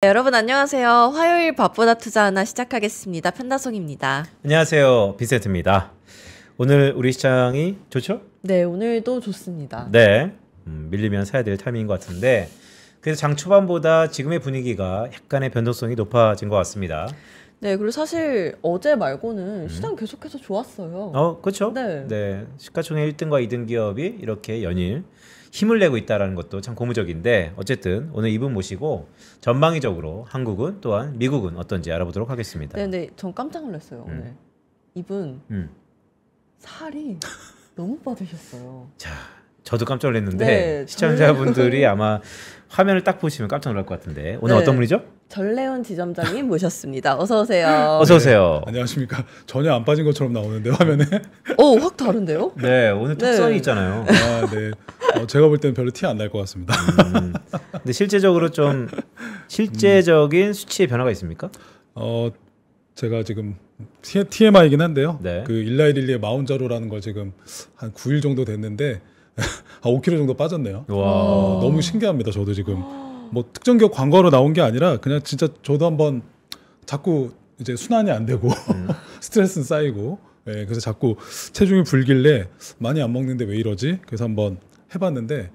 네, 여러분 안녕하세요. 화요일 밥보다 투자 하나 시작하겠습니다. 편다송입니다. 안녕하세요. 빈센트입니다. 오늘 우리 시장이 좋죠? 네, 오늘도 좋습니다. 네, 밀리면 사야 될 타이밍인 것 같은데 그래서 장 초반보다 지금의 분위기가 약간의 변동성이 높아진 것 같습니다. 네, 그리고 사실 어제 말고는 시장 계속해서 좋았어요. 그렇죠? 네. 시가총액 1등과 2등 기업이 이렇게 연일 힘을 내고 있다는 것도 참 고무적인데 어쨌든 오늘 이분 모시고 전방위적으로 한국은 또한 미국은 어떤지 알아보도록 하겠습니다. 네, 근데 전 깜짝 놀랐어요. 오늘 이분 살이 너무 빠지셨어요. 자, 저도 깜짝 놀랐는데 네, 시청자분들이 아마 화면을 딱 보시면 깜짝 놀랄 것 같은데 오늘 네. 어떤 분이죠? 전래원 지점장님 모셨습니다. 어서 오세요. 어서 오세요. 안녕하십니까. 전혀 안 빠진 것처럼 나오는데 화면에. 오, 확 다른데요? 네, 오늘 특성이 있잖아요. 아, 네. 제가 볼 때는 별로 티 안 날 것 같습니다. 근데 실제적으로 좀 실제적인 수치의 변화가 있습니까? 제가 지금 TMI이긴 한데요. 네. 그 일라이릴리의 마운자로라는 걸 지금 한 9일 정도 됐는데 한 5kg 정도 빠졌네요. 와. 너무 신기합니다. 저도 지금 뭐 특정 기업 광고로 나온 게 아니라 그냥 진짜 저도 한번 자꾸 이제 순환이 안 되고 스트레스는 쌓이고 그래서 자꾸 체중이 불길래 많이 안 먹는데 왜 이러지? 그래서 한번 해봤는데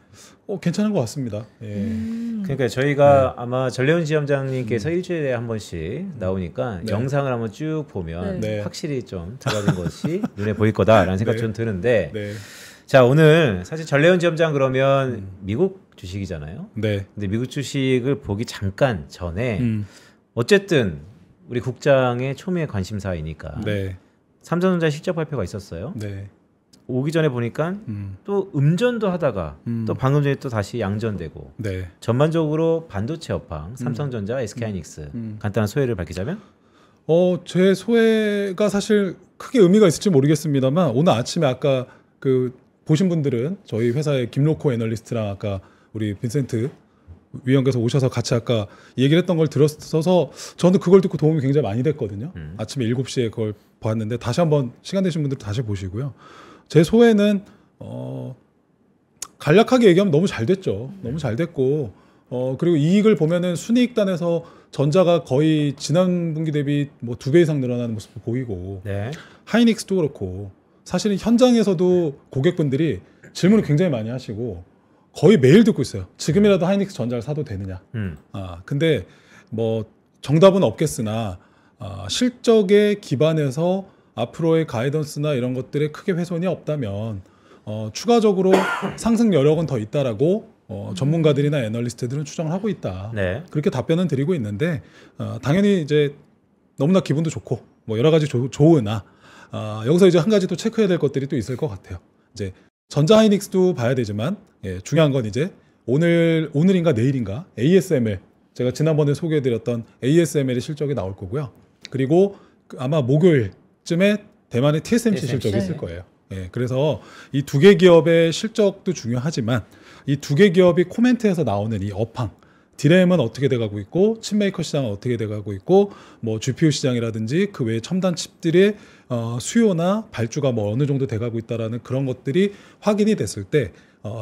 괜찮은 것 같습니다. 그러니까 저희가 아마 전래원 지점장님께서 일주일에 한 번씩 나오니까 영상을 한번 쭉 보면 확실히 좀 달라진 것이 눈에 보일 거다라는 생각이 좀 드는데 자, 오늘 사실 전래원 지점장 그러면 미국 주식이잖아요. 네. 근데 미국 주식을 보기 잠깐 전에 어쨌든 우리 국장의 초미의 관심사이니까 삼성전자 실적 발표가 있었어요. 네. 오기 전에 보니까 또 음전도 하다가 또 방금 전에 또 다시 양전되고 전반적으로 반도체 업황 삼성전자, SK하이닉스 간단한 소회를 밝히자면 제 소회가 사실 크게 의미가 있을지 모르겠습니다만 오늘 아침에 아까 그 보신 분들은 저희 회사의 김로코 애널리스트랑 아까 우리 빈센트 위원께서 오셔서 같이 아까 얘기를 했던 걸 들었어서 저는 그걸 듣고 도움이 굉장히 많이 됐거든요. 아침에 7시에 그걸 봤는데 다시 한번 시간 되신 분들 다시 보시고요. 제 소회는 간략하게 얘기하면 너무 잘 됐죠. 너무 잘 됐고 그리고 이익을 보면은 순이익단에서 전자가 거의 지난 분기 대비 뭐 2배 이상 늘어나는 모습도 보이고 하이닉스도 그렇고 사실은 현장에서도 고객분들이 질문을 굉장히 많이 하시고 거의 매일 듣고 있어요. 지금이라도 하이닉스 전자를 사도 되느냐. 근데 뭐 정답은 없겠으나 실적에 기반해서 앞으로의 가이던스나 이런 것들에 크게 훼손이 없다면 추가적으로 상승 여력은 더 있다라고 전문가들이나 애널리스트들은 추정을 하고 있다. 그렇게 답변은 드리고 있는데 당연히 이제 너무나 기분도 좋고 뭐 여러 가지 좋으나 여기서 이제 한 가지 또 체크해야 될 것들이 또 있을 것 같아요. 이제 전자 하이닉스도 봐야 되지만 중요한 건 이제 오늘인가 내일인가 ASML 제가 지난번에 소개해드렸던 ASML의 실적이 나올 거고요. 그리고 아마 목요일쯤에 대만의 TSMC 실적이 있을 거예요. 그래서 이 두 개 기업의 실적도 중요하지만 이 두 개 기업이 코멘트에서 나오는 이 업황 디램은 어떻게 돼가고 있고 칩메이커 시장은 어떻게 돼가고 있고 뭐 GPU 시장이라든지 그 외에 첨단 칩들의 수요나 발주가 뭐 어느 정도 돼가고 있다라는 그런 것들이 확인이 됐을 때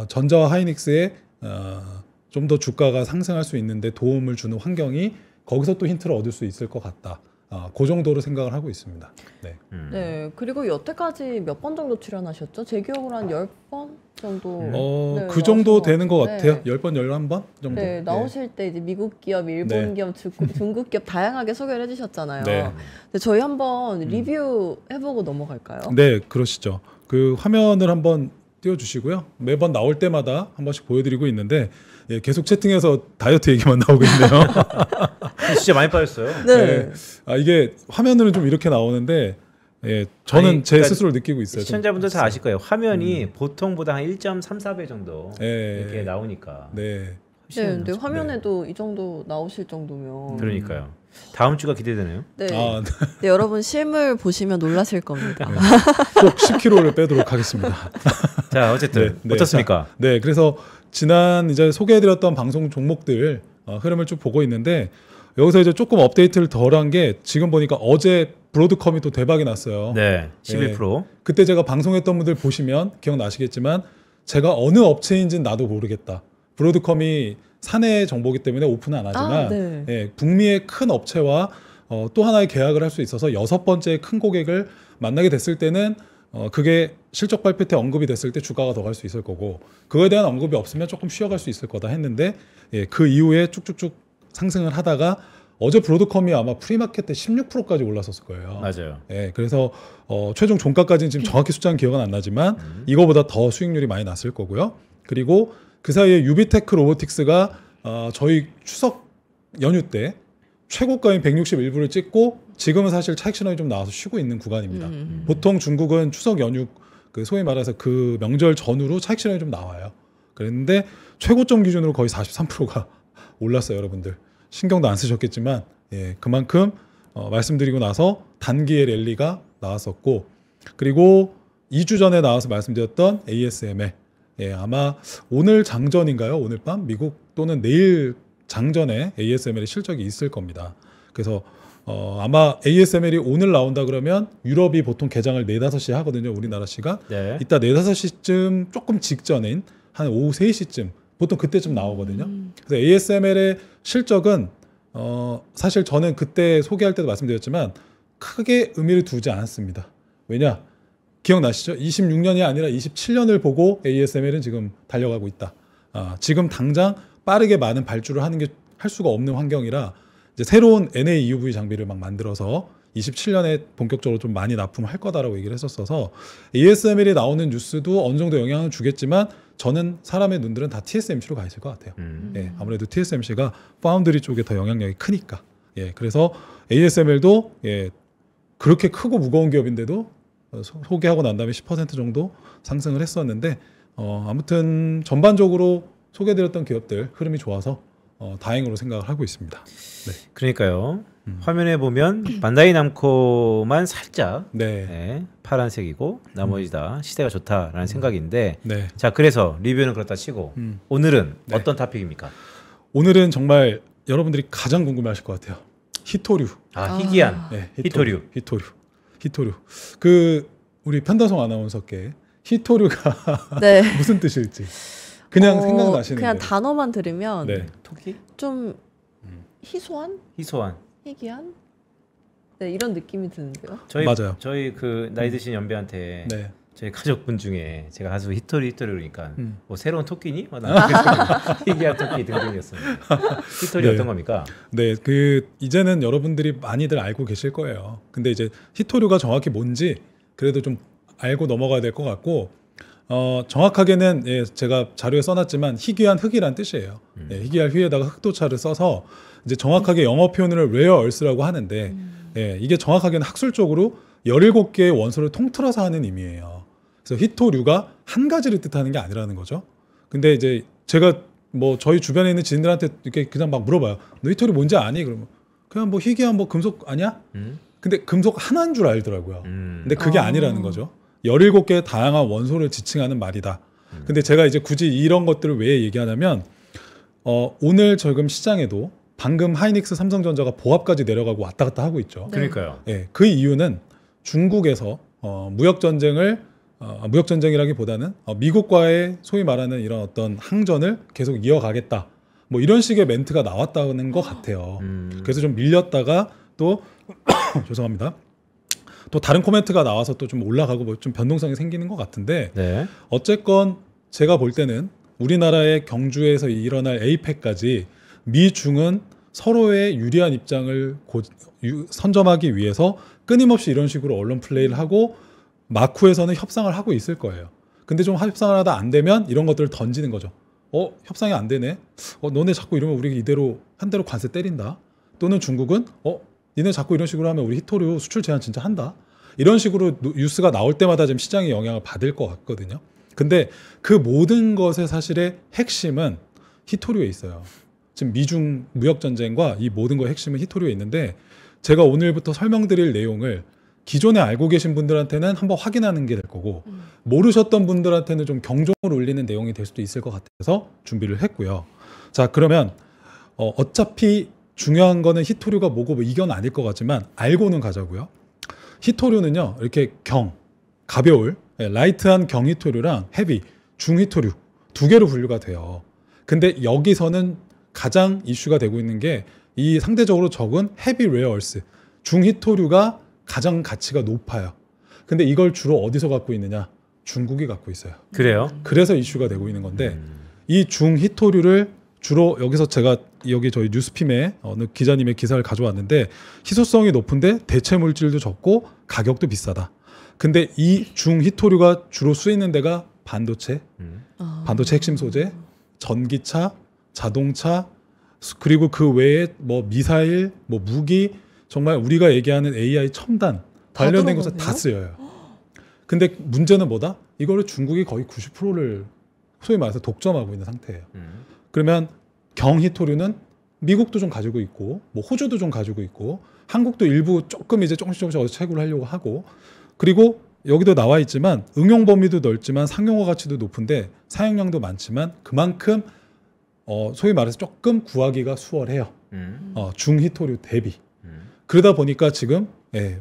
전자와 하이닉스의 좀 더 주가가 상승할 수 있는데 도움을 주는 환경이 거기서 또 힌트를 얻을 수 있을 것 같다. 그 정도로 생각을 하고 있습니다. 네, 그리고 여태까지 몇 번 정도 출연하셨죠? 제 기억으로 한 10번 정도. 그 정도 되는 것 같아요. 10번, 11번 정도. 네, 나오실 때 이제 미국 기업, 일본 기업, 중국 기업 다양하게 소개를 해주셨잖아요. 근데 저희 한번 리뷰 해보고 넘어갈까요? 네, 그러시죠. 그 화면을 한번 띄워주시고요. 매번 나올 때마다 한 번씩 보여드리고 있는데 계속 채팅해서 다이어트 얘기만 나오고 있네요. 진짜 많이 빠졌어요. 이게 화면으로 좀 이렇게 나오는데 저는 제 스스로 느끼고 있어요. 시청자분들 다 아실 거예요. 화면이 보통보다 한 1.34배 정도 이렇게 나오니까. 근데 화면에도 이 정도 나오실 정도면 그러니까요. 다음 주가 기대되네요. 네, 여러분 실물 보시면 놀라실 겁니다. 꼭 10kg를 빼도록 하겠습니다. 자, 어쨌든 어떻습니까? 그래서 지난 이제 소개해드렸던 방송 종목들 흐름을 쭉 보고 있는데 여기서 이제 조금 업데이트를 덜한 게 지금 보니까 어제 브로드컴이 또 대박이 났어요. 11%. 그때 제가 방송했던 분들 보시면 기억나시겠지만 제가 어느 업체인지는 나도 모르겠다. 브로드컴이 사내 정보기 때문에 오픈은 안 하지만 예, 북미의 큰 업체와 또 하나의 계약을 할 수 있어서 6번째 큰 고객을 만나게 됐을 때는 그게 실적 발표 때 언급이 됐을 때 주가가 더 갈 수 있을 거고 그거에 대한 언급이 없으면 조금 쉬어갈 수 있을 거다 했는데 예, 그 이후에 쭉쭉쭉 상승을 하다가 어제 브로드컴이 아마 프리마켓 때 16%까지 올랐었을 거예요. 맞아요. 예, 그래서 최종 종가까지는 지금 정확히 숫자는 기억은 안 나지만 이거보다 더 수익률이 많이 났을 거고요. 그리고 그 사이에 유비테크 로보틱스가 저희 추석 연휴 때 최고가인 161불을 찍고 지금은 사실 차익 신호이 좀 나와서 쉬고 있는 구간입니다. 보통 중국은 추석 연휴 그 소위 말해서 그 명절 전후로 차익 신호이 좀 나와요. 그랬는데 최고점 기준으로 거의 43%가 올랐어요, 여러분들. 신경도 안 쓰셨겠지만 예, 그만큼 말씀드리고 나서 단기의 랠리가 나왔었고 그리고 2주 전에 나와서 말씀드렸던 ASML 예, 아마 오늘 장전인가요? 오늘 밤 미국 또는 내일 장전에 ASML의 실적이 있을 겁니다. 그래서 아마 ASML이 오늘 나온다 그러면 유럽이 보통 개장을 4, 5시에 하거든요. 우리나라 시간. 네. 이따 4, 5시쯤 조금 직전인 한 오후 3시쯤 보통 그때쯤 나오거든요. 그래서 ASML의 실적은 사실 저는 그때 소개할 때도 말씀드렸지만 크게 의미를 두지 않았습니다. 왜냐? 기억나시죠? 26년이 아니라 27년을 보고 ASML은 지금 달려가고 있다. 지금 당장 빠르게 많은 발주를 할 수가 없는 환경이라 이제 새로운 NA EUV 장비를 막 만들어서 27년에 본격적으로 좀 많이 납품할 거다라고 얘기를 했었어서 ASML이 나오는 뉴스도 어느 정도 영향을 주겠지만 저는 사람의 눈들은 다 TSMC로 가 있을 것 같아요. 예, 아무래도 TSMC가 파운드리 쪽에 더 영향력이 크니까. 예, 그래서 ASML도 예, 그렇게 크고 무거운 기업인데도 소개하고 난 다음에 10% 정도 상승을 했었는데 아무튼 전반적으로 소개드렸던 기업들 흐름이 좋아서 다행으로 생각을 하고 있습니다. 네. 그러니까요. 화면에 보면 반다이 남코만 살짝 네, 파란색이고 나머지 다 시대가 좋다라는 생각인데 네. 자 그래서 리뷰는 그렇다 치고 오늘은 어떤 토픽입니까? 오늘은 정말 여러분들이 가장 궁금해하실 것 같아요. 히토류. 희귀한 네, 히토류. 그 우리 편다송 아나운서께 히토류가 네. 무슨 뜻일지 그냥 생각나시는 그냥 대로. 단어만 들으면 네. 토끼? 좀 희소한? 희귀한? 네, 이런 느낌이 드는데요. 맞아요. 저희 그 나이 드신 연배한테 네. 저희 가족분 중에 제가 가수 히토리 그러니까 뭐 새로운 토끼니? 희귀한 토끼 등등이었습니다. 히토리 네. 어떤 겁니까? 네, 그 이제는 여러분들이 많이들 알고 계실 거예요. 근데 이제 히토류가 정확히 뭔지 그래도 좀 알고 넘어가야 될 것 같고 정확하게는 예, 제가 자료에 써놨지만 희귀한 흙이란 뜻이에요. 예, 희귀한 휘에다가 흑도차를 써서 이제 정확하게 영어 표현을 rare earth라고 하는데 예, 이게 정확하게는 학술적으로 17개의 원소를 통틀어서 하는 의미예요. 그래서 히토류가 한 가지를 뜻하는 게 아니라는 거죠. 근데 이제 제가 뭐 저희 주변에 있는 지인들한테 이렇게 그냥 막 물어봐요. 너 히토류 뭔지 아니? 그러면 그냥 뭐 희귀한 뭐 금속 아니야? 근데 금속 하나인 줄 알더라고요. 근데 그게 아니라는 거죠. 17개의 다양한 원소를 지칭하는 말이다. 근데 제가 이제 굳이 이런 것들을 왜 얘기하냐면 오늘 지금 시장에도 방금 하이닉스 삼성전자가 보합까지 내려가고 왔다 갔다 하고 있죠. 네. 그러니까요. 예, 그 이유는 중국에서 무역전쟁이라기보다는 미국과의 소위 말하는 이런 어떤 항전을 계속 이어가겠다. 뭐 이런 식의 멘트가 나왔다는 것 같아요. 그래서 좀 밀렸다가 또 죄송합니다. 또 다른 코멘트가 나와서 또 좀 올라가고 뭐 좀 변동성이 생기는 것 같은데 네. 어쨌건 제가 볼 때는 우리나라의 경주에서 일어날 에이펙까지 미중은 서로의 유리한 입장을 선점하기 위해서 끊임없이 이런 식으로 언론 플레이를 하고 마쿠에서는 협상을 하고 있을 거예요. 근데 좀 협상을 하다 안 되면 이런 것들을 던지는 거죠. 협상이 안 되네. 너네 자꾸 이러면 우리 이대로 한 대로 관세 때린다. 또는 중국은 니네 자꾸 이런 식으로 하면 우리 히토류 수출 제한 진짜 한다. 이런 식으로 뉴스가 나올 때마다 지금 시장이 영향을 받을 것 같거든요. 근데 그 모든 것의 사실의 핵심은 히토류에 있어요. 지금 미중 무역전쟁과 이 모든 것의 핵심은 히토류에 있는데 제가 오늘부터 설명드릴 내용을 기존에 알고 계신 분들한테는 한번 확인하는 게 될 거고 모르셨던 분들한테는 좀 경종을 울리는 내용이 될 수도 있을 것 같아서 준비를 했고요. 자, 그러면 어차피 중요한 거는 히토류가 뭐고 뭐 이건 아닐 것 같지만 알고는 가자고요. 히토류는요, 이렇게 가벼울, 라이트한 경히토류랑 헤비, 중히토류 두 개로 분류가 돼요. 근데 여기서는 가장 이슈가 되고 있는 게 이 상대적으로 적은 헤비 레어얼스, 중히토류가 가장 가치가 높아요. 근데 이걸 주로 어디서 갖고 있느냐? 중국이 갖고 있어요. 그래요? 그래서 이슈가 되고 있는 건데 이 중히토류를 주로 여기서 제가 여기 저희 뉴스핌에 어느 기자님의 기사를 가져왔는데 희소성이 높은데 대체 물질도 적고 가격도 비싸다. 근데 이 중히토류가 주로 쓰이는 데가 반도체, 반도체 핵심 소재, 전기차, 자동차, 그리고 그 외에 뭐 미사일, 뭐 무기, 정말 우리가 얘기하는 AI 첨단 관련된 것에 다 쓰여요. 근데 문제는 뭐다? 이거를 중국이 거의 90%를 소위 말해서 독점하고 있는 상태예요. 그러면 경히토류는 미국도 좀 가지고 있고, 뭐 호주도 좀 가지고 있고, 한국도 일부 조금 이제 조금씩 어디서 채굴을 하려고 하고, 그리고 여기도 나와 있지만 응용 범위도 넓지만 상용화 가치도 높은데 사용량도 많지만 그만큼 소위 말해서 조금 구하기가 수월해요. 중히토류 대비. 그러다 보니까 지금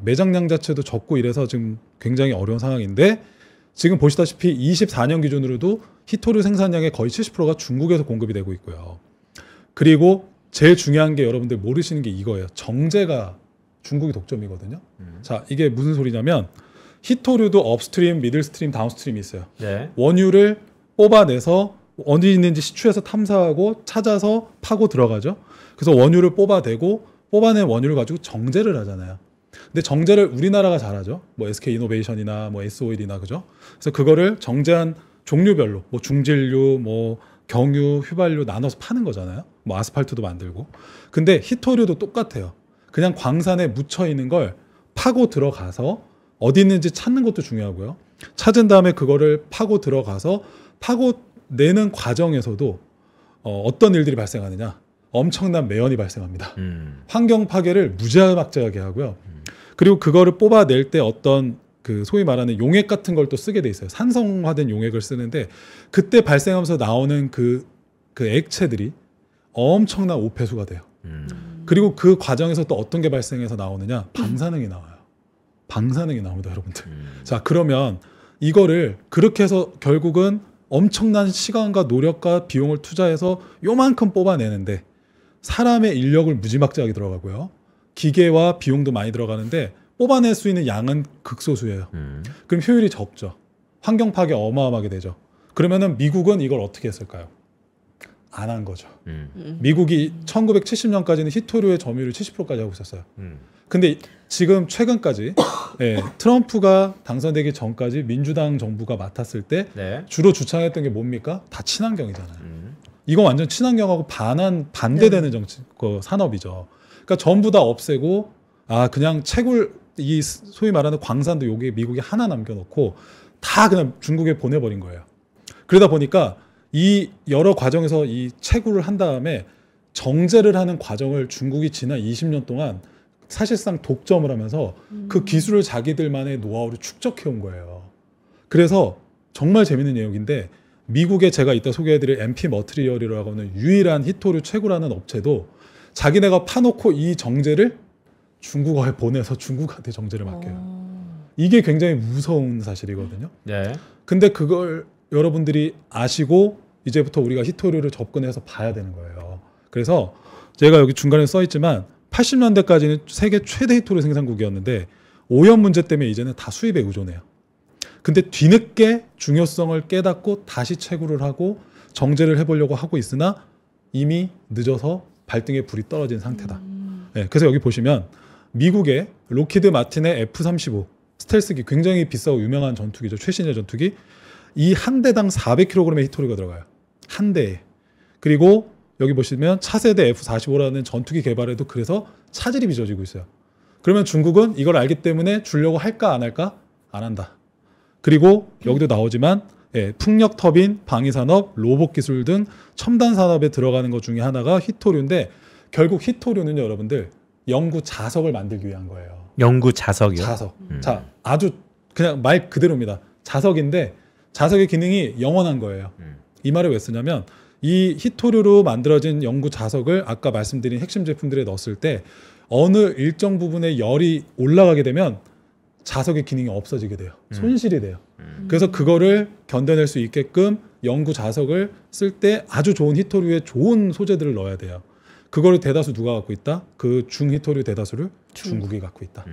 매장량 자체도 적고 이래서 지금 굉장히 어려운 상황인데 지금 보시다시피 24년 기준으로도 히토류 생산량의 거의 70%가 중국에서 공급이 되고 있고요. 그리고 제일 중요한 게 여러분들 모르시는 게 이거예요. 정제가 중국이 독점이거든요. 자, 이게 무슨 소리냐면 히토류도 업스트림, 미들스트림, 다운스트림이 있어요. 네. 원유를 뽑아내서 어디 있는지 시추해서 탐사하고 찾아서 파고 들어가죠. 그래서 원유를 뽑아내고 뽑아낸 원유를 가지고 정제를 하잖아요. 근데 정제를 우리나라가 잘하죠. 뭐 SK이노베이션이나 뭐 S오일이나 그죠. 그래서 그거를 정제한 종류별로 뭐 중질류, 뭐 경유, 휘발유 나눠서 파는 거잖아요. 뭐 아스팔트도 만들고. 근데 히토류도 똑같아요. 그냥 광산에 묻혀 있는 걸 파고 들어가서 어디 있는지 찾는 것도 중요하고요. 찾은 다음에 그거를 파고 들어가서 파고 내는 과정에서도 어떤 일들이 발생하느냐? 엄청난 매연이 발생합니다. 환경 파괴를 무지막지하게 하고요. 그리고 그거를 뽑아낼 때 어떤 그 소위 말하는 용액 같은 걸 또 쓰게 돼 있어요. 산성화된 용액을 쓰는데 그때 발생하면서 나오는 그 액체들이 엄청난 오폐수가 돼요. 그리고 그 과정에서 또 어떤 게 발생해서 나오느냐? 방사능이 나와요. 방사능이 나옵니다, 여러분들. 자, 그러면 이거를 그렇게 해서 결국은 엄청난 시간과 노력과 비용을 투자해서 요만큼 뽑아내는데 사람의 인력을 무지막지하게 들어가고요. 기계와 비용도 많이 들어가는데 뽑아낼 수 있는 양은 극소수예요. 그럼 효율이 적죠. 환경 파괴 어마어마하게 되죠. 그러면은 미국은 이걸 어떻게 했을까요? 안 한 거죠. 미국이 1970년까지는 히토류의 점유율 70%까지 하고 있었어요. 근데 지금 최근까지 트럼프가 당선되기 전까지 민주당 정부가 맡았을 때 주로 주창했던 게 뭡니까? 다 친환경이잖아요. 이거 완전 친환경하고 반대되는 정치, 산업이죠. 그러니까 전부 다 없애고 그냥 채굴 이 소위 말하는 광산도 여기 미국이 하나 남겨놓고 다 그냥 중국에 보내버린 거예요. 그러다 보니까 이 여러 과정에서 이 채굴을 한 다음에 정제를 하는 과정을 중국이 지난 20년 동안 사실상 독점을 하면서 그 기술을 자기들만의 노하우를 축적해온 거예요. 그래서 정말 재밌는 내용인데 미국에 제가 이따 소개해드릴 MP 머트리얼이라고 하는 유일한 히토류 채굴하는 업체도 자기네가 파놓고 이 정제를 중국어에 보내서 중국한테 정제를 맡겨요. 이게 굉장히 무서운 사실이거든요. 네. 근데 그걸 여러분들이 아시고 이제부터 우리가 히토류를 접근해서 봐야 되는 거예요. 그래서 제가 여기 중간에 써있지만 80년대까지는 세계 최대 히토류 생산국이었는데 오염 문제 때문에 이제는 다 수입에 의존해요. 근데 뒤늦게 중요성을 깨닫고 다시 채굴을 하고 정제를 해보려고 하고 있으나 이미 늦어서 발등에 불이 떨어진 상태다. 네, 그래서 여기 보시면 미국의 록히드 마틴의 F-35 스텔스기 굉장히 비싸고 유명한 전투기죠. 최신의 전투기. 이 한 대당 400kg의 히토류가 들어가요. 한 대에. 그리고 여기 보시면 차세대 F-45라는 전투기 개발에도 그래서 차질이 빚어지고 있어요. 그러면 중국은 이걸 알기 때문에 주려고 할까 안 할까? 안 한다. 그리고 여기도 나오지만 풍력 터빈, 방위산업, 로봇 기술 등 첨단 산업에 들어가는 것 중에 하나가 히토류인데 결국 히토류는요, 여러분들 연구 자석을 만들기 위한 거예요. 연구 자석이요? 자석. 자, 아주 그냥 말 그대로입니다. 자석인데 자석의 기능이 영원한 거예요. 이 말을 왜 쓰냐면 이 히토류로 만들어진 연구 자석을 아까 말씀드린 핵심 제품들에 넣었을 때 어느 일정 부분의 열이 올라가게 되면 자석의 기능이 없어지게 돼요. 손실이 돼요. 그래서 그거를 견뎌낼 수 있게끔 연구 자석을 쓸 때 아주 좋은 히토류의 좋은 소재들을 넣어야 돼요. 그거를 대다수 누가 갖고 있다? 그 중히토류 대다수를 중국이 갖고 있다.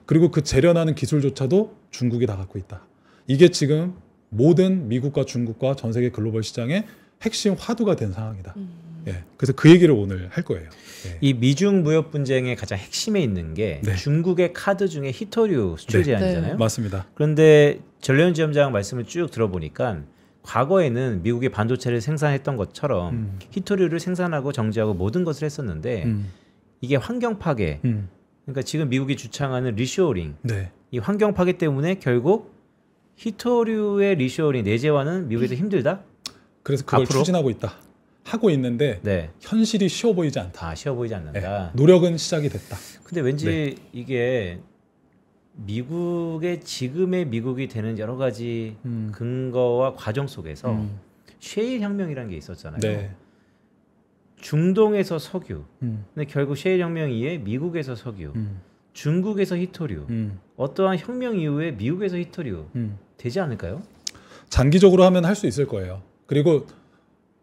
그리고 그 재련하는 기술조차도 중국이 다 갖고 있다. 이게 지금 모든 미국과 중국과 전 세계 글로벌 시장의 핵심 화두가 된 상황이다. 예, 그래서 그 얘기를 오늘 할 거예요. 예. 이 미중 무역 분쟁의 가장 핵심에 있는 게 네. 중국의 카드 중에 히토류 수출 제한이잖아요. 네. 맞습니다. 그런데 전래훈 지점장 말씀을 쭉 들어보니까 과거에는 미국이 반도체를 생산했던 것처럼 히토류를 생산하고 정지하고 모든 것을 했었는데 이게 환경 파괴, 그러니까 지금 미국이 주창하는 리쇼어링, 네. 이 환경 파괴 때문에 결국 히토류의 리쇼어링 내재화는 미국에서 힘들다? 그래서 그걸 앞으로? 추진하고 있다. 하고 있는데 네. 현실이 쉬워 보이지 않다. 아, 쉬워 보이지 않는다. 네. 노력은 시작이 됐다. 근데 왠지 네. 이게 미국의 지금의 미국이 되는 여러 가지 근거와 과정 속에서 셰일 혁명이라는 게 있었잖아요. 네. 중동에서 석유, 근데 결국 셰일 혁명 이후에 미국에서 석유, 중국에서 히토류, 어떠한 혁명 이후에 미국에서 히토류 되지 않을까요? 장기적으로 하면 할 수 있을 거예요. 그리고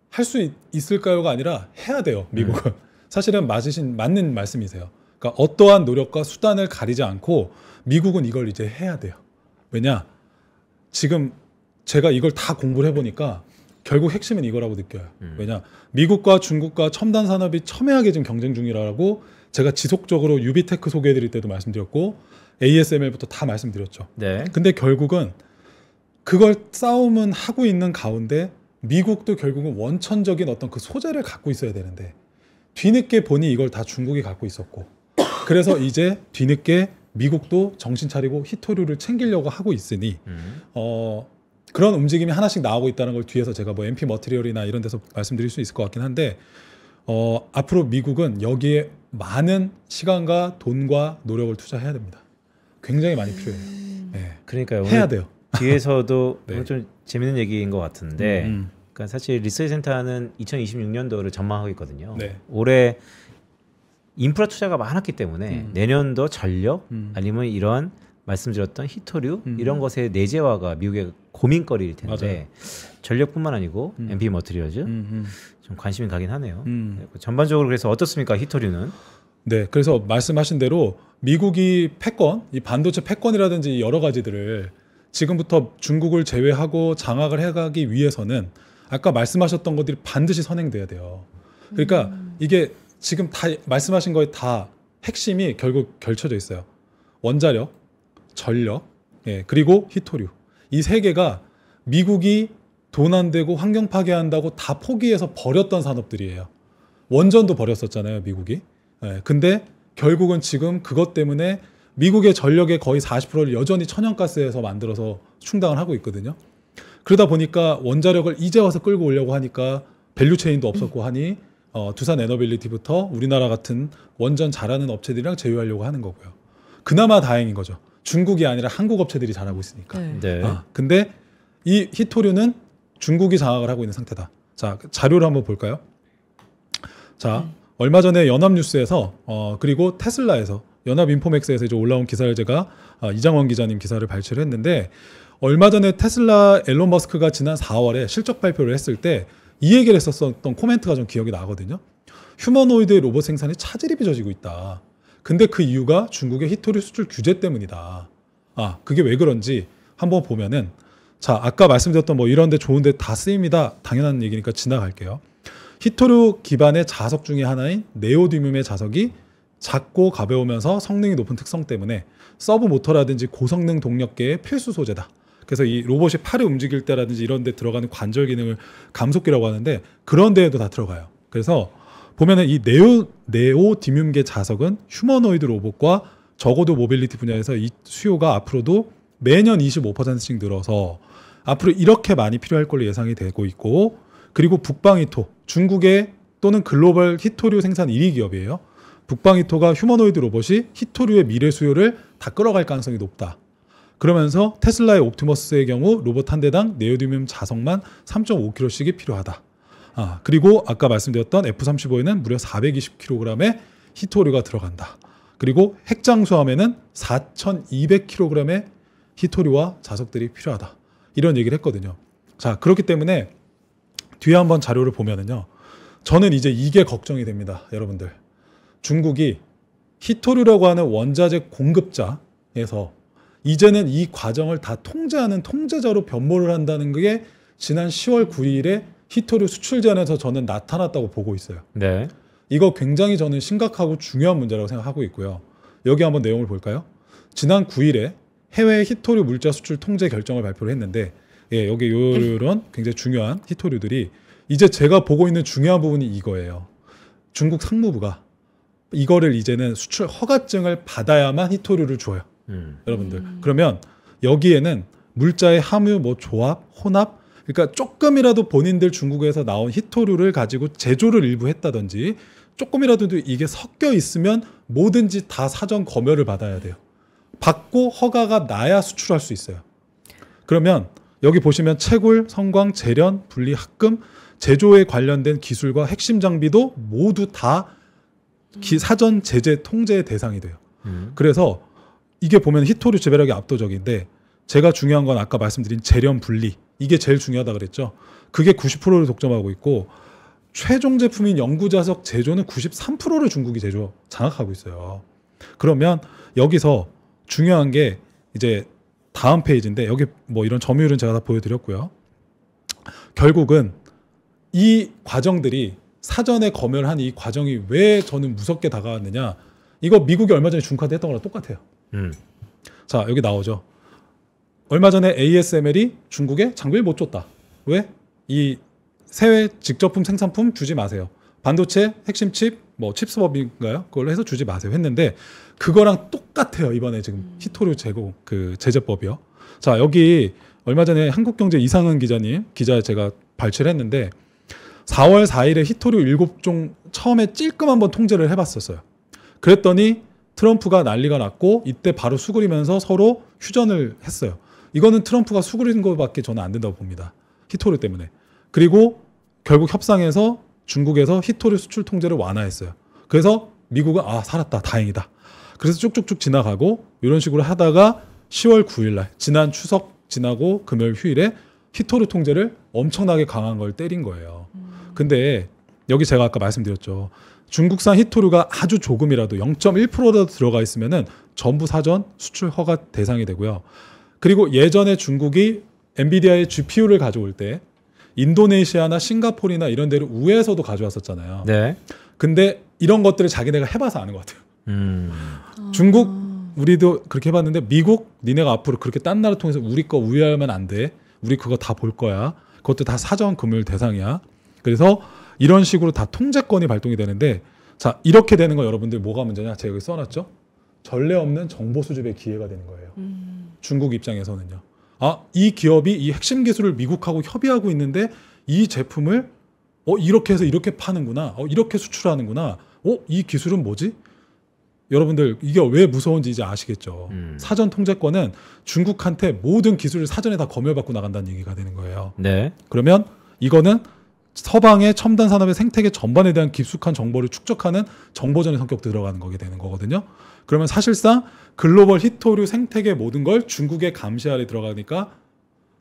할 수 있을까요가 아니라 해야 돼요. 미국은. 사실은 맞는 말씀이세요. 그러니까 어떠한 노력과 수단을 가리지 않고 미국은 이걸 이제 해야 돼요. 왜냐? 지금 제가 이걸 다 공부를 해보니까 결국 핵심은 이거라고 느껴요. 왜냐? 미국과 중국과 첨단 산업이 첨예하게 지금 경쟁 중이라고 제가 지속적으로 유비테크 소개해드릴 때도 말씀드렸고 ASML부터 다 말씀드렸죠. 네. 근데 결국은 그걸 싸움은 하고 있는 가운데 미국도 결국은 원천적인 어떤 그 소재를 갖고 있어야 되는데 뒤늦게 보니 이걸 다 중국이 갖고 있었고 그래서 이제 뒤늦게 미국도 정신 차리고 히토류를 챙기려고 하고 있으니 그런 움직임이 하나씩 나오고 있다는 걸 뒤에서 제가 뭐 MP 머티리얼이나 이런 데서 말씀드릴 수 있을 것 같긴 한데 앞으로 미국은 여기에 많은 시간과 돈과 노력을 투자해야 됩니다. 굉장히 많이 필요해요. 네. 그러니까요. 해야 돼요. 뒤에서도 네. 오늘 좀 재밌는 얘기인 것 같은데 그러니까 사실 리서치 센터는 2026년도를 전망하고 있거든요. 네. 올해 인프라 투자가 많았기 때문에 내년도 전력 아니면 이런 말씀드렸던 히토류 이런 것의 내재화가 미국의 고민거리일 텐데 맞아요. 전력뿐만 아니고 MP 머티리얼즈 좀 관심이 가긴 하네요. 전반적으로 그래서 어떻습니까 히토류는? 네, 그래서 말씀하신 대로 미국이 패권, 이 반도체 패권이라든지 여러 가지들을 지금부터 중국을 제외하고 장악을 해가기 위해서는 아까 말씀하셨던 것들이 반드시 선행돼야 돼요. 그러니까 이게 지금 다 말씀하신 거에 다 핵심이 결국 결쳐져 있어요. 원자력, 전력, 예, 그리고 히토류. 이 세 개가 미국이 돈 안 되고 환경 파괴한다고 다 포기해서 버렸던 산업들이에요. 원전도 버렸었잖아요, 미국이. 예, 근데 결국은 지금 그것 때문에 미국의 전력의 거의 40%를 여전히 천연가스에서 만들어서 충당을 하고 있거든요. 그러다 보니까 원자력을 이제 와서 끌고 오려고 하니까 밸류체인도 없었고 하니 두산 에너빌리티부터 우리나라 같은 원전 잘하는 업체들이랑 제휴하려고 하는 거고요. 그나마 다행인 거죠. 중국이 아니라 한국 업체들이 잘하고 있으니까. 네. 근데 이 히토류는 중국이 장악을 하고 있는 상태다. 자, 자료를 한번 볼까요? 자, 얼마 전에 연합뉴스에서 그리고 테슬라에서 연합인포맥스에서 이제 올라온 기사를 제가 이장원 기자님 기사를 발췌를 했는데 얼마 전에 테슬라 앨런 머스크가 지난 4월에 실적 발표를 했을 때 이 얘기를 했었던 코멘트가 좀 기억이 나거든요. 휴머노이드 로봇 생산이 차질이 빚어지고 있다. 근데 그 이유가 중국의 히토류 수출 규제 때문이다. 그게 왜 그런지 한번 보면은 자, 아까 말씀드렸던 뭐 이런 데 좋은 데 다 쓰입니다. 당연한 얘기니까 지나갈게요. 히토류 기반의 자석 중에 하나인 네오디뮴의 자석이 작고 가벼우면서 성능이 높은 특성 때문에 서브 모터라든지 고성능 동력계의 필수 소재다. 그래서 이 로봇이 팔을 움직일 때라든지 이런 데 들어가는 관절 기능을 감속기라고 하는데 그런 데에도 다 들어가요. 그래서 보면은 이 네오디뮴계 자석은 휴머노이드 로봇과 적어도 모빌리티 분야에서 이 수요가 앞으로도 매년 25%씩 늘어서 앞으로 이렇게 많이 필요할 걸로 예상이 되고 있고 그리고 북방이토, 중국의 또는 글로벌 히토류 생산 1위 기업이에요. 북방이토가 휴머노이드 로봇이 히토류의 미래 수요를 다 끌어갈 가능성이 높다. 그러면서 테슬라의 옵티머스의 경우 로봇 한 대당 네오디뮴 자석만 3.5kg씩이 필요하다. 그리고 아까 말씀드렸던 F-35에는 무려 420kg의 히토류가 들어간다. 그리고 핵잠수함에는 4,200kg의 히토류와 자석들이 필요하다. 이런 얘기를 했거든요. 자, 그렇기 때문에 뒤에 한번 자료를 보면은요. 저는 이제 이게 걱정이 됩니다. 여러분들. 중국이 히토류라고 하는 원자재 공급자에서 이제는 이 과정을 다 통제하는 통제자로 변모를 한다는 게 지난 10월 9일에 히토류 수출 제한에서 저는 나타났다고 보고 있어요. 네. 이거 굉장히 저는 심각하고 중요한 문제라고 생각하고 있고요. 여기 한번 내용을 볼까요? 지난 9일에 해외 히토류 물자 수출 통제 결정을 발표를 했는데 예, 여기 이런 굉장히 중요한 히토류들이 이제 제가 보고 있는 중요한 부분이 이거예요. 중국 상무부가 이거를 이제는 수출 허가증을 받아야만 히토류를 줘요. 여러분들. 그러면 여기에는 물자의 함유, 뭐 조합, 혼합, 그러니까 조금이라도 본인들 중국에서 나온 히토류를 가지고 제조를 일부 했다든지 조금이라도 이게 섞여 있으면 뭐든지 다 사전 검열을 받아야 돼요. 받고 허가가 나야 수출할 수 있어요. 그러면 여기 보시면 채굴, 성광, 재련, 분리, 합금, 제조에 관련된 기술과 핵심 장비도 모두 다 사전 제재 통제의 대상이 돼요. 그래서 이게 보면 히토류 재배력이 압도적인데 제가 중요한 건 아까 말씀드린 재련, 분리 이게 제일 중요하다 그랬죠. 그게 90%를 독점하고 있고 최종 제품인 영구자석 제조는 93%를 중국이 제조 장악하고 있어요. 그러면 여기서 중요한 게 이제 다음 페이지인데 여기 뭐 이런 점유율은 제가 다 보여드렸고요. 결국은 이 과정들이 사전에 검열한 이 과정이 왜 저는 무섭게 다가왔느냐. 이거 미국이 얼마 전에 중카드 했던 거랑 똑같아요. 자 여기 나오죠. 얼마 전에 ASML이 중국에 장비를 못 줬다. 왜? 이 해외 직접품 생산품 주지 마세요. 반도체 핵심 칩, 뭐 칩스법인가요? 그걸로 해서 주지 마세요. 했는데 그거랑 똑같아요. 이번에 지금 히토류 제공 그 제재법이요. 자 여기 얼마 전에 한국경제 이상은 기자 제가 발췌를 했는데 4월 4일에 히토류 7종 처음에 찔끔 한번 통제를 해봤었어요. 그랬더니 트럼프가 난리가 났고 이때 바로 수그리면서 서로 휴전을 했어요. 이거는 트럼프가 수그린 것밖에 저는 안 된다고 봅니다. 히토류 때문에. 그리고 결국 협상에서 중국에서 히토류 수출 통제를 완화했어요. 그래서 미국은 아 살았다 다행이다. 그래서 쭉쭉쭉 지나가고 이런 식으로 하다가 10월 9일날 지난 추석 지나고 금요일 휴일에 히토류 통제를 엄청나게 강한 걸 때린 거예요. 근데 여기 제가 아까 말씀드렸죠. 중국산 히토류가 아주 조금이라도 0.1%라도 들어가 있으면은 전부 사전 수출 허가 대상이 되고요. 그리고 예전에 중국이 엔비디아의 GPU를 가져올 때 인도네시아나 싱가포르나 이런 데를 우회해서도 가져왔었잖아요. 네. 근데 이런 것들을 자기네가 해봐서 아는 것 같아요. 중국 우리도 그렇게 해봤는데 미국 니네가 앞으로 그렇게 딴 나라 통해서 우리 거 우회하면 안 돼. 우리 그거 다 볼 거야. 그것도 다 사전 검열 대상이야. 그래서 이런 식으로 다 통제권이 발동이 되는데 자 이렇게 되는 거 여러분들 뭐가 문제냐? 제가 여기 써놨죠. 전례 없는 정보 수집의 기회가 되는 거예요. 중국 입장에서는요. 아, 이 기업이 이 핵심 기술을 미국하고 협의하고 있는데 이 제품을 이렇게 해서 이렇게 파는구나. 이렇게 수출하는구나. 이 기술은 뭐지? 여러분들 이게 왜 무서운지 이제 아시겠죠. 사전 통제권은 중국한테 모든 기술을 사전에 다 검열받고 나간다는 얘기가 되는 거예요. 네. 그러면 이거는 서방의 첨단 산업의 생태계 전반에 대한 깊숙한 정보를 축적하는 정보전의 성격도 들어가는 거게 되는 거거든요. 그러면 사실상 글로벌 히토류 생태계 모든 걸 중국의 감시 아래 들어가니까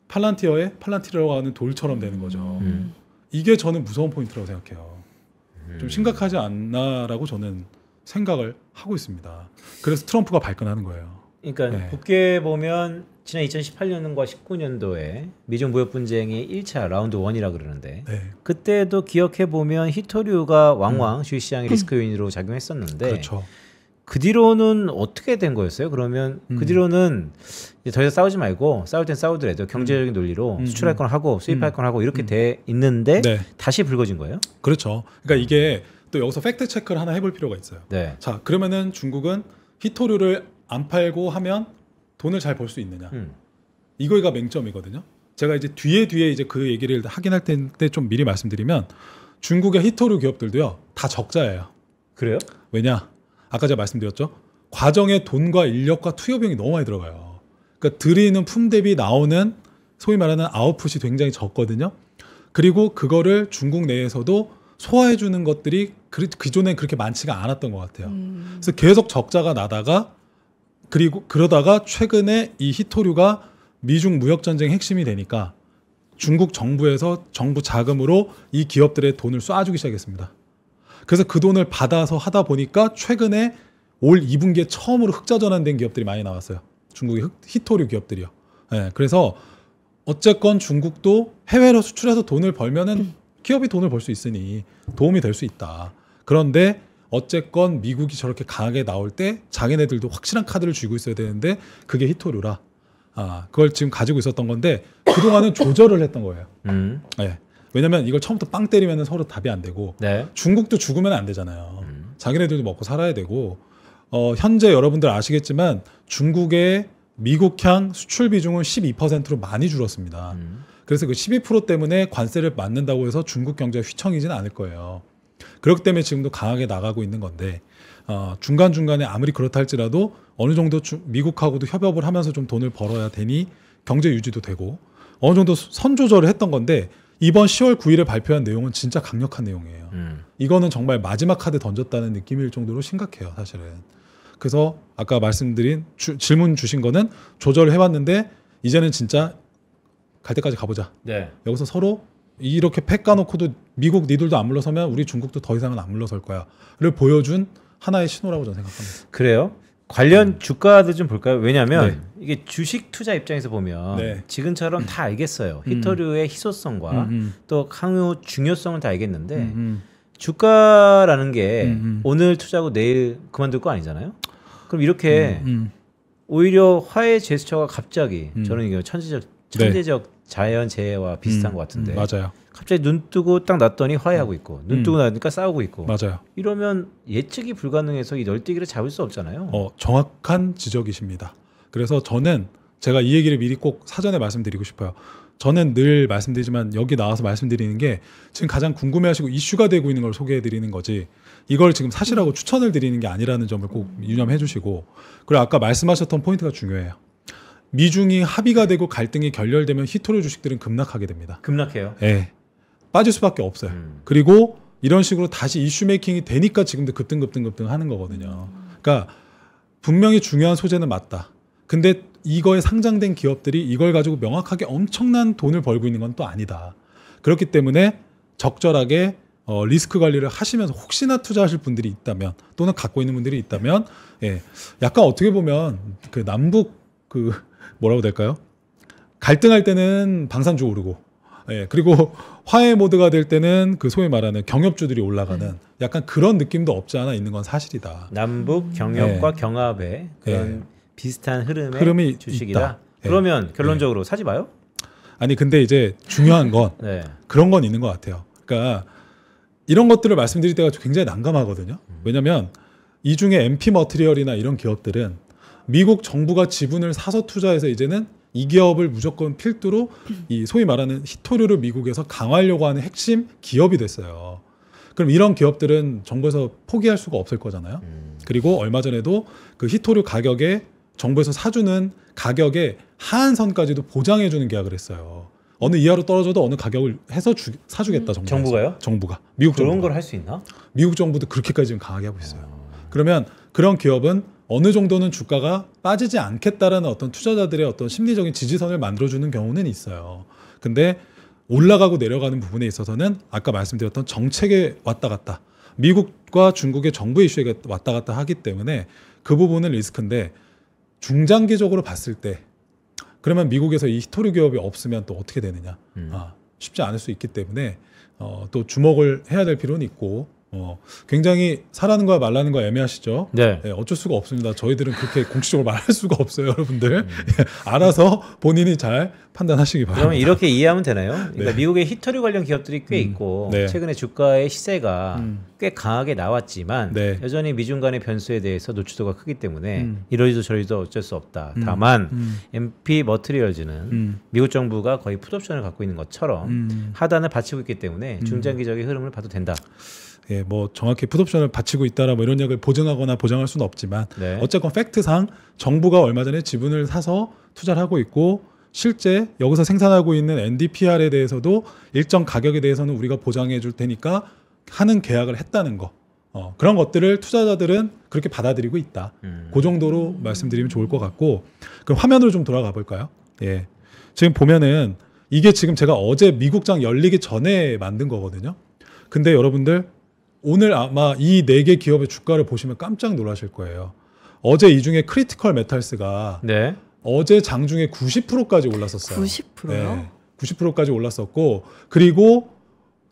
팔란티라고 하는 돌처럼 되는 거죠. 이게 저는 무서운 포인트라고 생각해요. 좀 심각하지 않나라고 저는 생각을 하고 있습니다. 그래서 트럼프가 발끈하는 거예요. 그러니까 네. 곱게 보면 지난 2018년과 19년도에 미중 무역 분쟁이 1차 라운드 1이라 그러는데 네. 그때도 기억해 보면 히토류가 왕왕 주식 시장의 리스크 요인으로 작용했었는데 그렇죠. 그 뒤로는 어떻게 된 거였어요? 그러면 그 뒤로는 이제 더 이상 싸우지 말고 싸울 땐 싸우더라도 경제적인 논리로 수출할 건 하고 수입할 건 하고 이렇게 돼 있는데 네. 다시 불거진 거예요? 그렇죠. 그러니까 이게 또 여기서 팩트 체크를 하나 해볼 필요가 있어요. 네. 자, 그러면은 중국은 히토류를 안 팔고 하면 돈을 잘 벌 수 있느냐? 이거가 맹점이거든요. 제가 이제 뒤에 이제 그 얘기를 하긴 할 텐데 좀 미리 말씀드리면 중국의 히토류 기업들도요 다 적자예요. 그래요? 왜냐? 아까 제가 말씀드렸죠. 과정에 돈과 인력과 투여 비용이 너무 많이 들어가요. 그러니까 들이는 품 대비 나오는 소위 말하는 아웃풋이 굉장히 적거든요. 그리고 그거를 중국 내에서도 소화해주는 것들이 기존엔 그렇게 많지가 않았던 것 같아요. 그래서 계속 적자가 나다가 그리고 그러다가 최근에 이 히토류가 미중 무역 전쟁 핵심이 되니까 중국 정부에서 정부 자금으로 이 기업들의 돈을 쏴주기 시작했습니다. 그래서 그 돈을 받아서 하다 보니까 최근에 올 2분기에 처음으로 흑자 전환된 기업들이 많이 나왔어요. 중국의 히토류 기업들이요. 네, 그래서 어쨌건 중국도 해외로 수출해서 돈을 벌면은 기업이 돈을 벌 수 있으니 도움이 될 수 있다. 그런데 어쨌건 미국이 저렇게 강하게 나올 때 자기네들도 확실한 카드를 쥐고 있어야 되는데 그게 히토류라. 그걸 지금 가지고 있었던 건데 그동안은 조절을 했던 거예요. 네. 왜냐면 이걸 처음부터 빵 때리면 서로 답이 안 되고 네. 중국도 죽으면 안 되잖아요. 자기네들도 먹고 살아야 되고 현재 여러분들 아시겠지만 중국의 미국향 수출 비중은 12%로 많이 줄었습니다. 그래서 그 12% 때문에 관세를 맞는다고 해서 중국 경제가 휘청이지는 않을 거예요. 그렇기 때문에 지금도 강하게 나가고 있는 건데 중간중간에 아무리 그렇다 할지라도 어느 정도 미국하고도 협업을 하면서 좀 돈을 벌어야 되니 경제 유지도 되고 어느 정도 선 조절을 했던 건데 이번 10월 9일에 발표한 내용은 진짜 강력한 내용이에요. 이거는 정말 마지막 카드 던졌다는 느낌일 정도로 심각해요, 사실은. 그래서 아까 말씀드린 질문 주신 거는 조절을 해봤는데 이제는 진짜 갈 때까지 가보자. 네. 여기서 서로 이렇게 팩 까놓고도 미국 니들도 안 물러서면 우리 중국도 더 이상은 안 물러설 거야를 보여준 하나의 신호라고 저는 생각합니다. 그래요? 관련 주가도 좀 볼까요? 왜냐하면 네. 이게 주식 투자 입장에서 보면 네. 지금처럼 다 알겠어요. 히토류의 희소성과 또 향후 중요성을 다 알겠는데 주가라는 게 오늘 투자하고 내일 그만둘 거 아니잖아요. 그럼 이렇게 오히려 화해 제스처가 갑자기 저는 이게 천재적 네. 자연재해와 비슷한 것 같은데 맞아요. 갑자기 눈 뜨고 딱 놨더니 화해하고 있고 눈 뜨고 나니까 싸우고 있고 맞아요. 이러면 예측이 불가능해서 이 널뛰기를 잡을 수 없잖아요. 정확한 지적이십니다. 그래서 저는 제가 이 얘기를 미리 꼭 사전에 말씀드리고 싶어요. 저는 늘 말씀드리지만 여기 나와서 말씀드리는 게 지금 가장 궁금해하시고 이슈가 되고 있는 걸 소개해드리는 거지 이걸 지금 사실하고 추천을 드리는 게 아니라는 점을 꼭 유념해 주시고 그리고 아까 말씀하셨던 포인트가 중요해요. 미중이 합의가 되고 갈등이 결렬되면 히토류 주식들은 급락하게 됩니다. 급락해요? 네. 빠질 수밖에 없어요. 그리고 이런 식으로 다시 이슈 메이킹이 되니까 지금도 급등 하는 거거든요. 그러니까 분명히 중요한 소재는 맞다. 근데 이거에 상장된 기업들이 이걸 가지고 명확하게 엄청난 돈을 벌고 있는 건 또 아니다. 그렇기 때문에 적절하게 리스크 관리를 하시면서 혹시나 투자하실 분들이 있다면 또는 갖고 있는 분들이 있다면 예, 약간 어떻게 보면 그 남북 그 뭐라고 될까요? 갈등할 때는 방산주 오르고 예, 그리고 화해 모드가 될 때는 그 소위 말하는 경협주들이 올라가는 약간 그런 느낌도 없지 않아 있는 건 사실이다. 남북 경협과 경합의 그런 비슷한 흐름의 주식이다. 있다. 그러면 결론적으로 사지 마요? 아니 근데 이제 중요한 건 네. 그런 건 있는 것 같아요. 그러니까 이런 것들을 말씀드릴 때가 굉장히 난감하거든요. 왜냐하면 이 중에 MP 머티리얼이나 이런 기업들은 미국 정부가 지분을 사서 투자해서 이제는 이 기업을 무조건 필두로 이 소위 말하는 히토류를 미국에서 강화하려고 하는 핵심 기업이 됐어요. 그럼 이런 기업들은 정부에서 포기할 수가 없을 거잖아요. 그리고 얼마 전에도 그 히토류 가격에 정부에서 사주는 가격의 하한선까지도 보장해주는 계약을 했어요. 어느 이하로 떨어져도 어느 가격을 해서 사주겠다. 정부가요? 정부가. 미국 그런 정부가. 걸 할 수 있나? 미국 정부도 그렇게까지 지금 강하게 하고 있어요. 그러면 그런 기업은 어느 정도는 주가가 빠지지 않겠다라는 어떤 투자자들의 어떤 심리적인 지지선을 만들어주는 경우는 있어요. 근데 올라가고 내려가는 부분에 있어서는 아까 말씀드렸던 정책에 왔다 갔다 미국과 중국의 정부 이슈에 왔다 갔다 하기 때문에 그 부분은 리스크인데 중장기적으로 봤을 때 그러면 미국에서 이 히토류 기업이 없으면 또 어떻게 되느냐 쉽지 않을 수 있기 때문에 또 주목을 해야 될 필요는 있고 굉장히 사라는 거야 말라는 거야 애매하시죠? 네. 네, 어쩔 수가 없습니다. 저희들은 그렇게 공식적으로 말할 수가 없어요, 여러분들. 알아서 본인이 잘 판단하시기 바랍니다. 그러면 이렇게 이해하면 되나요? 그러니까 네. 미국의 히토류 관련 기업들이 꽤 있고 네. 최근에 주가의 시세가 꽤 강하게 나왔지만 네. 여전히 미중 간의 변수에 대해서 노출도가 크기 때문에 이러지도 저러지도 어쩔 수 없다. 다만 MP 머티리얼즈는 미국 정부가 거의 풋옵션을 갖고 있는 것처럼 하단을 받치고 있기 때문에 중장기적인 흐름을 봐도 된다. 예, 뭐 정확히 풋옵션을 바치고 있다라 뭐 이런 약을 보증하거나 보장할 수는 없지만 네. 어쨌건 팩트상 정부가 얼마 전에 지분을 사서 투자를 하고 있고 실제 여기서 생산하고 있는 NdPr에 대해서도 일정 가격에 대해서는 우리가 보장해 줄 테니까 하는 계약을 했다는 거 그런 것들을 투자자들은 그렇게 받아들이고 있다. 그 정도로 말씀드리면 좋을 것 같고 그럼 화면으로 좀 돌아가 볼까요? 예, 지금 보면은 이게 지금 제가 어제 미국장 열리기 전에 만든 거거든요. 근데 여러분들 오늘 아마 이 4개 기업의 주가를 보시면 깜짝 놀라실 거예요. 어제 이 중에 크리티컬 메탈스가 네. 어제 장중에 90%까지 올랐었어요. 90%요? 네, 90%까지 올랐었고 그리고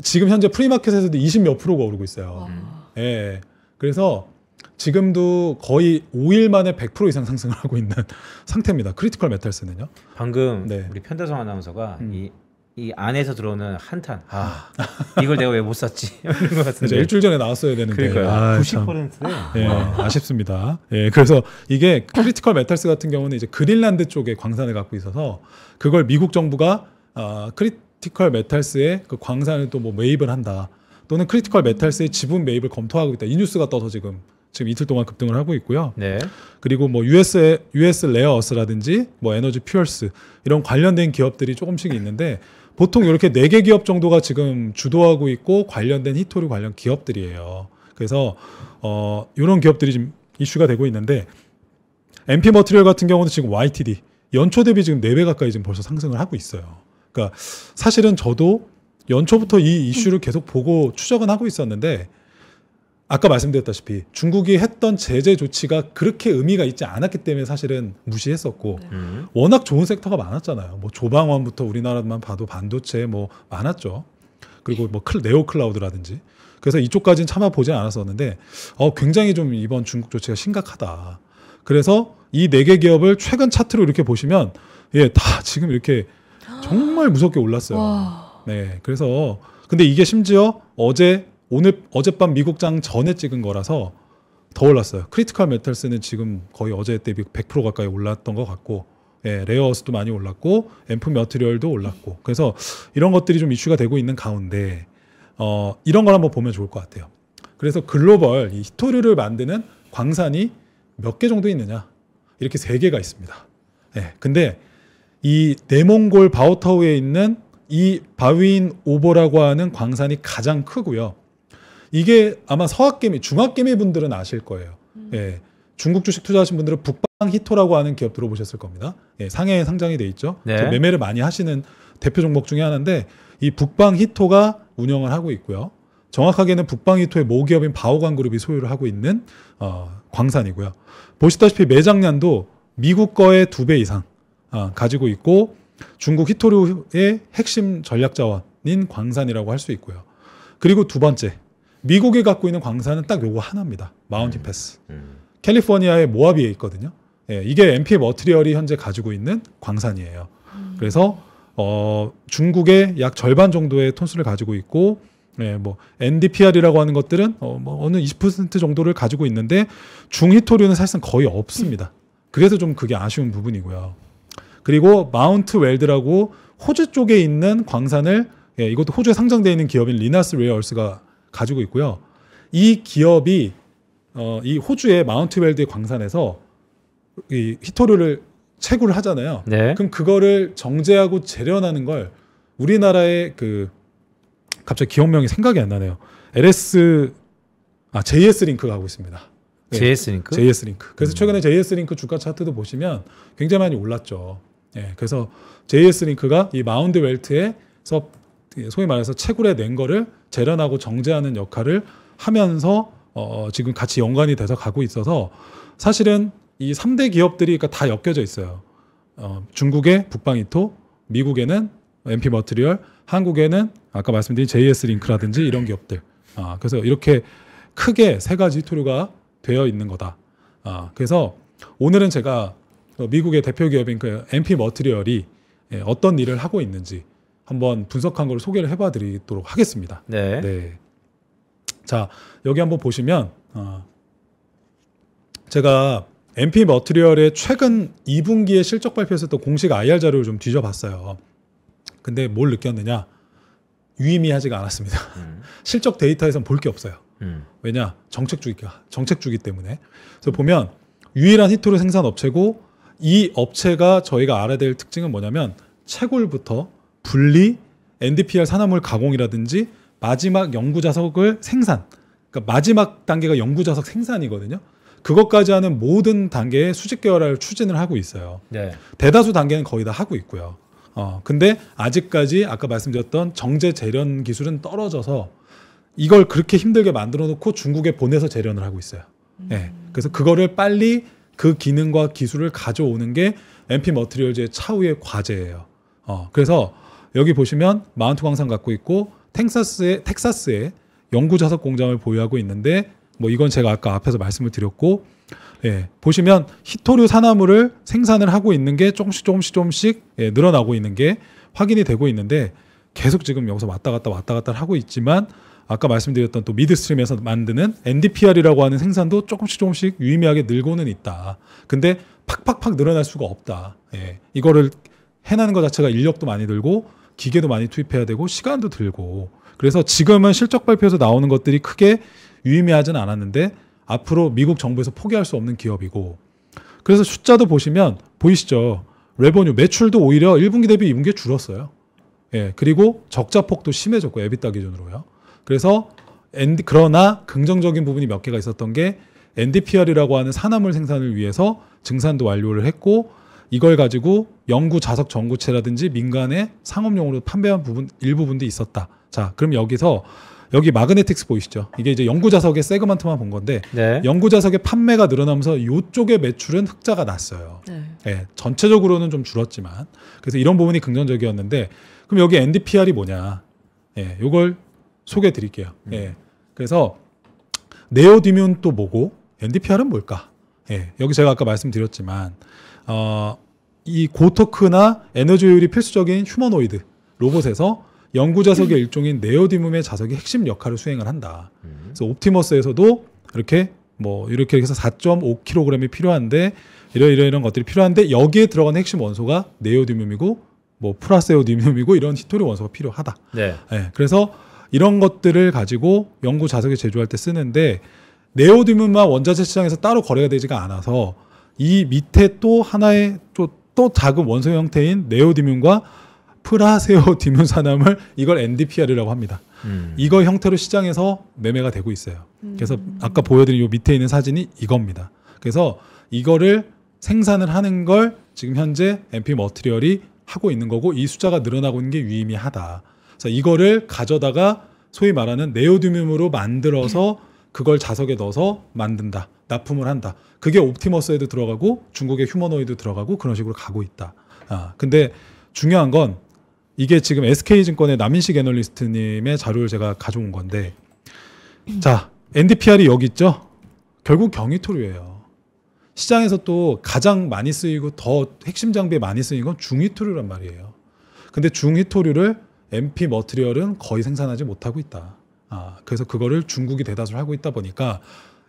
지금 현재 프리마켓에서도 20몇 %가 오르고 있어요. 네, 그래서 지금도 거의 5일 만에 100% 이상 상승을 하고 있는 상태입니다. 크리티컬 메탈스는요. 방금 네. 우리 편대성 아나운서가 이 안에서 들어오는 한탄. 이걸 내가 왜 못 샀지? 이런 것 같은데. 일주일 전에 나왔어야 되는데. 그러니까요. 90%네. 예, 아쉽습니다. 예, 그래서 이게 크리티컬 메탈스 같은 경우는 이제 그린란드 쪽에 광산을 갖고 있어서 그걸 미국 정부가 크리티컬 메탈스의 그 광산을 또 뭐 매입을 한다. 또는 크리티컬 메탈스의 지분 매입을 검토하고 있다. 이 뉴스가 떠서 지금 이틀 동안 급등을 하고 있고요. 네. 그리고 뭐 US 레어어스라든지 뭐 에너지 퓨얼스 이런 관련된 기업들이 조금씩 있는데 보통 이렇게 4개 기업 정도가 지금 주도하고 있고 관련된 히토류 관련 기업들이에요. 그래서 이런 기업들이 지금 이슈가 되고 있는데 MP 머티리얼 같은 경우는 지금 YTD 연초 대비 지금 4배 가까이 지금 벌써 상승을 하고 있어요. 그러니까 사실은 저도 연초부터 이 이슈를 계속 보고 추적은 하고 있었는데 아까 말씀드렸다시피 중국이 했던 제재 조치가 그렇게 의미가 있지 않았기 때문에 사실은 무시했었고 워낙 좋은 섹터가 많았잖아요. 뭐 조방원부터 우리나라만 봐도 반도체 뭐 많았죠. 그리고 뭐 네오 클라우드라든지. 그래서 이쪽까지는 참아보지 않았었는데 굉장히 좀 이번 중국 조치가 심각하다. 그래서 이 4개 기업을 최근 차트로 이렇게 보시면 예, 다 지금 이렇게 정말 무섭게 올랐어요. 와. 네, 그래서 근데 이게 심지어 어젯밤 미국장 전에 찍은 거라서 더 올랐어요. 크리티컬 메탈스는 지금 거의 어제 대비 100% 가까이 올랐던 것 같고, 예, 레어어스도 많이 올랐고, 앰프 머티리얼도 올랐고, 그래서 이런 것들이 좀 이슈가 되고 있는 가운데, 이런 걸 한번 보면 좋을 것 같아요. 그래서 글로벌 이 히토류를 만드는 광산이 몇 개 정도 있느냐? 이렇게 3개가 있습니다. 예, 근데 이 내몽골 바오타우에 있는 이 바위인 오보라고 하는 광산이 가장 크고요. 이게 아마 서학개미, 중학개미 분들은 아실 거예요. 예, 중국 주식 투자하신 분들은 북방히토라고 하는 기업 들어보셨을 겁니다. 예, 상해에 상장이 돼 있죠. 네. 매매를 많이 하시는 대표 종목 중에 하나인데 이 북방히토가 운영을 하고 있고요. 정확하게는 북방히토의 모기업인 바오광그룹이 소유를 하고 있는 광산이고요. 보시다시피 매장량도 미국 거의 2배 이상 가지고 있고 중국 히토류의 핵심 전략 자원인 광산이라고 할 수 있고요. 그리고 두 번째, 미국이 갖고 있는 광산은 딱 요거 하나입니다. 마운틴 패스. 캘리포니아의 모하비에 있거든요. 예, 이게 MP 머티리얼이 현재 가지고 있는 광산이에요. 그래서 중국의 약 절반 정도의 톤수를 가지고 있고, 예, 뭐 NdPr이라고 하는 것들은 뭐 어느 20% 정도를 가지고 있는데 중히토류는 사실상 거의 없습니다. 그래서 좀 그게 아쉬운 부분이고요. 그리고 마운트 웰드라고 호주 쪽에 있는 광산을, 예, 이것도 호주에 상장되어 있는 기업인 리나스 레어얼스가 가지고 있고요. 이 기업이 이 호주의 마운트 웰드의 광산에서 이 히토류를 채굴을 하잖아요. 네. 그럼 그거를 정제하고 재련하는 걸 우리나라의 갑자기 기업명이 생각이 안 나네요. JS 링크가 하고 있습니다. 네. JS 링크? JS 링크. 그래서 최근에 JS 링크 주가 차트도 보시면 굉장히 많이 올랐죠. 예, 그래서 JS 링크가 이 마운트 웰트에서 소위 말해서 채굴해 낸 거를 재련하고 정제하는 역할을 하면서 지금 같이 연관이 돼서 가고 있어서 사실은 이 3대 기업들이 다 엮여져 있어요. 중국의 북방히토, 미국에는 MP 머티리얼, 한국에는 아까 말씀드린 JS 링크라든지 이런 기업들. 그래서 이렇게 크게 3가지 히토류가 되어 있는 거다. 그래서 오늘은 제가 미국의 대표 기업인 MP 머티리얼이 어떤 일을 하고 있는지 한번 분석한 걸 소개를 해봐 드리도록 하겠습니다. 네. 네. 자, 여기 한번 보시면 제가 MP 머티리얼의 최근 2분기에 실적 발표했었던 공식 IR 자료를 좀 뒤져봤어요. 근데 뭘 느꼈느냐? 유의미하지가 않았습니다. 실적 데이터에선 볼 게 없어요. 왜냐? 정책주기 때문에. 그래서 보면 유일한 히토류 생산 업체고 이 업체가 저희가 알아야 될 특징은 뭐냐면 채굴부터 분리, NdPr 산화물 가공이라든지 마지막 연구자석을 생산, 그러니까 마지막 단계가 연구자석 생산이거든요. 그것까지 하는 모든 단계의 수직 계열화를 추진을 하고 있어요. 네. 대다수 단계는 거의 다 하고 있고요. 근데 아직까지 아까 말씀드렸던 정제 재련 기술은 떨어져서 이걸 그렇게 힘들게 만들어 놓고 중국에 보내서 재련을 하고 있어요. 예. 그래서 그거를 빨리 그 기능과 기술을 가져오는 게 MP 머티리얼즈의 차후의 과제예요. 그래서 여기 보시면 마운트 광산 갖고 있고 텍사스에 영구 자석 공장을 보유하고 있는데 뭐 이건 제가 아까 앞에서 말씀을 드렸고, 예, 보시면 히토류 산화물을 생산을 하고 있는 게 조금씩 예, 늘어나고 있는 게 확인이 되고 있는데 계속 지금 여기서 왔다 갔다 하고 있지만 아까 말씀드렸던 또 미드스트림에서 만드는 NdPr이라고 하는 생산도 조금씩 유의미하게 늘고는 있다. 근데 팍팍팍 늘어날 수가 없다. 예, 이거를 해내는 것 자체가 인력도 많이 들고 기계도 많이 투입해야 되고 시간도 들고, 그래서 지금은 실적 발표에서 나오는 것들이 크게 유의미하진 않았는데 앞으로 미국 정부에서 포기할 수 없는 기업이고, 그래서 숫자도 보시면 보이시죠? 레버뉴 매출도 오히려 1분기 대비 2분기에 줄었어요. 예, 그리고 적자폭도 심해졌고 에비타 기준으로요. 그래서 그러나 긍정적인 부분이 몇 개가 있었던 게 NdPr이라고 하는 산화물 생산을 위해서 증산도 완료를 했고, 이걸 가지고 영구 자석 전구체라든지 민간에 상업용으로 판매한 일부분도 있었다. 자, 그럼 여기 마그네틱스 보이시죠? 이게 이제 영구 자석의 세그먼트만 본 건데, 네. 영구 자석의 판매가 늘어나면서 이쪽의 매출은 흑자가 났어요. 네. 예, 전체적으로는 좀 줄었지만, 그래서 이런 부분이 긍정적이었는데, 그럼 여기 NdPr이 뭐냐? 예, 요걸 소개해 드릴게요. 예, 그래서 네오디뮴 또 뭐고 NdPr은 뭘까? 예, 여기 제가 아까 말씀드렸지만 이 고토크나 에너지 효율이 필수적인 휴머노이드 로봇에서 영구 자석의 일종인 네오디뮴의 자석이 핵심 역할을 수행을 한다. 그래서 옵티머스에서도 이렇게 해서 4.5kg이 필요한데 이런 것들이 필요한데 여기에 들어가는 핵심 원소가 네오디뮴이고 프라세오디뮴이고 이런 히토류 원소가 필요하다. 네. 예, 그래서 이런 것들을 가지고 영구 자석에 제조할 때 쓰는데 네오디뮴만 원자재 시장에서 따로 거래가 되지가 않아서 이 밑에 또 하나의 또 작은 원소 형태인 네오디뮴과 프라세오디뮴 산화물, 이걸 NdPr이라고 합니다. 이거 형태로 시장에서 매매가 되고 있어요. 그래서 아까 보여드린 이 밑에 있는 사진이 이겁니다. 그래서 이거를 생산을 하는 걸 지금 현재 MP 머티리얼이 하고 있는 거고, 이 숫자가 늘어나고 있는 게 유의미하다. 그래서 이거를 가져다가 소위 말하는 네오디뮴으로 만들어서 그걸 자석에 넣어서 만든다, 납품을 한다. 그게 옵티머스에도 들어가고 중국의 휴머노이드 들어가고 그런 식으로 가고 있다. 근데 중요한 건 이게 지금 SK증권의 남인식 애널리스트님의 자료를 제가 가져온 건데, 자, NdPr이 여기 있죠? 결국 경히토류예요. 시장에서 또 가장 많이 쓰이고 더 핵심 장비에 많이 쓰이는 건 중히토류란 말이에요. 근데 중히토류를 MP 머티리얼은 거의 생산하지 못하고 있다. 그래서 그거를 중국이 대다수를 하고 있다 보니까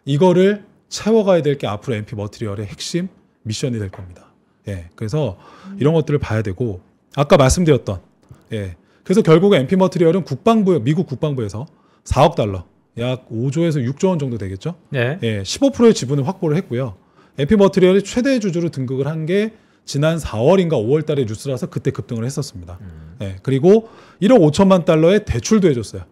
이거를 채워가야 될 게 앞으로 MP 머티리얼의 핵심 미션이 될 겁니다. 예, 그래서 이런 것들을 봐야 되고, 아까 말씀드렸던, 예, 그래서 결국에 MP 머티리얼은 미국 국방부에서 4억 달러, 약 5조에서 6조 원 정도 되겠죠? 네. 예, 15%의 지분을 확보를 했고요. MP 머티리얼이 최대 주주로 등극을 한 게 지난 4월인가 5월 달에 뉴스라서 그때 급등을 했었습니다. 예, 그리고 1억 5천만 달러의 대출도 해줬어요.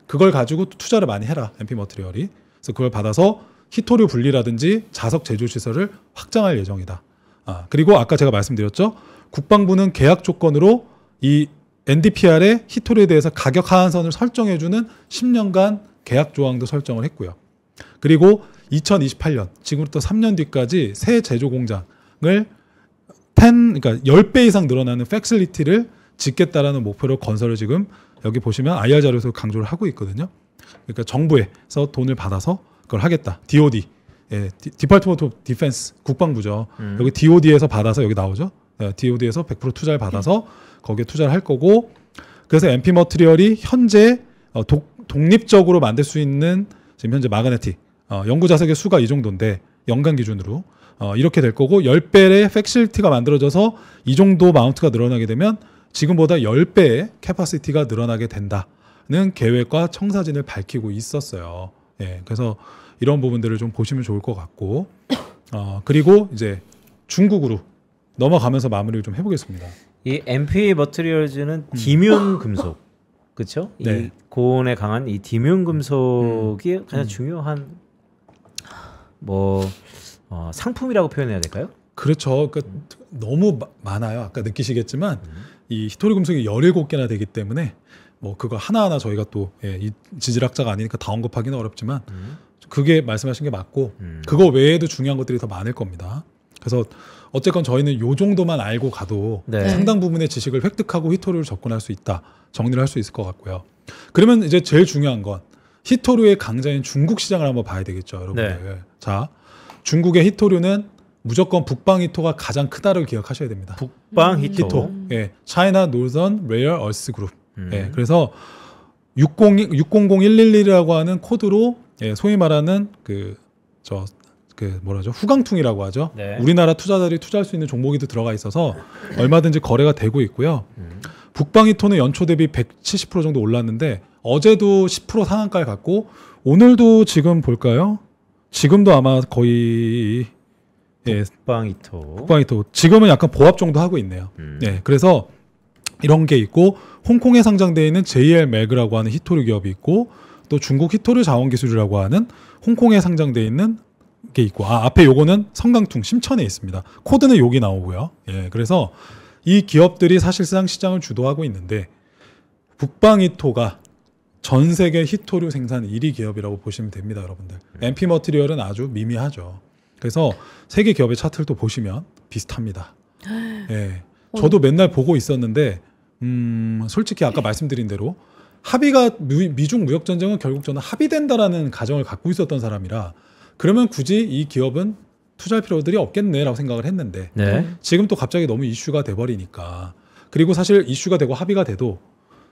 그걸 가지고 투자를 많이 해라, MP 머티리얼이. 그래서 그걸 받아서 히토류 분리라든지 자석 제조 시설을 확장할 예정이다. 그리고 아까 제가 말씀드렸죠. 국방부는 계약 조건으로 이 NdPr의 히토류에 대해서 가격 하한선을 설정해주는 10년간 계약 조항도 설정을 했고요. 그리고 2028년, 지금부터 3년 뒤까지 새 제조 공장을 그러니까 10배 이상 늘어나는 팩실리티를 짓겠다라는 목표로 건설을 지금 여기 보시면 IR 자료에서 강조를 하고 있거든요. 그러니까 정부에서 돈을 받아서 그걸 하겠다. DOD, 예, 디파트먼트 오브 디펜스, 국방부죠. 여기 DOD에서 받아서 여기 나오죠. 예, DOD에서 100% 투자를 받아서 거기에 투자를 할 거고, 그래서 MP 머티리얼이 현재 독립적으로 만들 수 있는 지금 현재 마그네틱 영구 자석의 수가 이 정도인데 연간 기준으로 이렇게 될 거고, 10배의 팩실리티가 만들어져서 이 정도 마운트가 늘어나게 되면 지금보다 10배의 캐파시티가 늘어나게 된다는 계획과 청사진을 밝히고 있었어요. 예, 그래서 이런 부분들을 좀 보시면 좋을 것 같고, 그리고 이제 중국으로 넘어가면서 마무리를 좀 해보겠습니다. 이 MP 머티리얼즈는 디뮴 금속, 그렇죠? 네. 이 고온에 강한 이 디뮴 금속이 가장 중요한 상품이라고 표현해야 될까요? 그렇죠. 그러니까 너무 많아요. 아까 느끼시겠지만 이 히토리 금속이 17개나 되기 때문에 뭐 그거 하나하나 저희가 또 이 지질학자가 아니니까 다 언급하기는 어렵지만 그게 말씀하신 게 맞고 그거 외에도 중요한 것들이 더 많을 겁니다. 그래서 어쨌건 저희는 요 정도만 알고 가도 네. 상당 부분의 지식을 획득하고 히토류를 접근할 수 있다. 정리를 할 수 있을 것 같고요. 그러면 이제 제일 중요한 건 히토류의 강자인 중국 시장을 한번 봐야 되겠죠, 여러분들. 네. 자, 중국의 히토류는 무조건 북방 히토가 가장 크다를 기억하셔야 됩니다. 북방 히토. 예, China Northern Rare Earth Group. 예, 그래서 600111이라고 하는 코드로 예, 소위 말하는 뭐라죠? 후광퉁이라고 하죠. 네. 우리나라 투자자들이 투자할 수 있는 종목이 들어가 있어서 얼마든지 거래가 되고 있고요. 북방 히토는 연초 대비 170% 정도 올랐는데 어제도 10% 상한가를 갔고 오늘도 지금 볼까요? 지금도 아마 거의 북방 히토. 북방 히토 지금은 약간 보합 정도 하고 있네요. 예, 그래서 이런 게 있고 홍콩에 상장되어 있는 JL 맥이라고 하는 히토류 기업이 있고 또 중국 히토류 자원기술이라고 하는 홍콩에 상장되어 있는 게 있고 앞에 요거는 성강퉁 심천에 있습니다. 코드는 여기 나오고요. 예, 그래서 이 기업들이 사실상 시장을 주도하고 있는데 북방 히토가 전 세계 히토류 생산 1위 기업이라고 보시면 됩니다, 여러분들. MP 머티리얼은 아주 미미하죠. 그래서 세계 기업의 차트를 또 보시면 비슷합니다. 예, 저도 맨날 보고 있었는데 솔직히 아까 말씀드린 대로 합의가 미중 무역 전쟁은 결국 저는 합의된다라는 가정을 갖고 있었던 사람이라 그러면 굳이 이 기업은 투자할 필요들이 없겠네라고 생각을 했는데 네. 지금 또 갑자기 너무 이슈가 돼버리니까 그리고 사실 이슈가 되고 합의가 돼도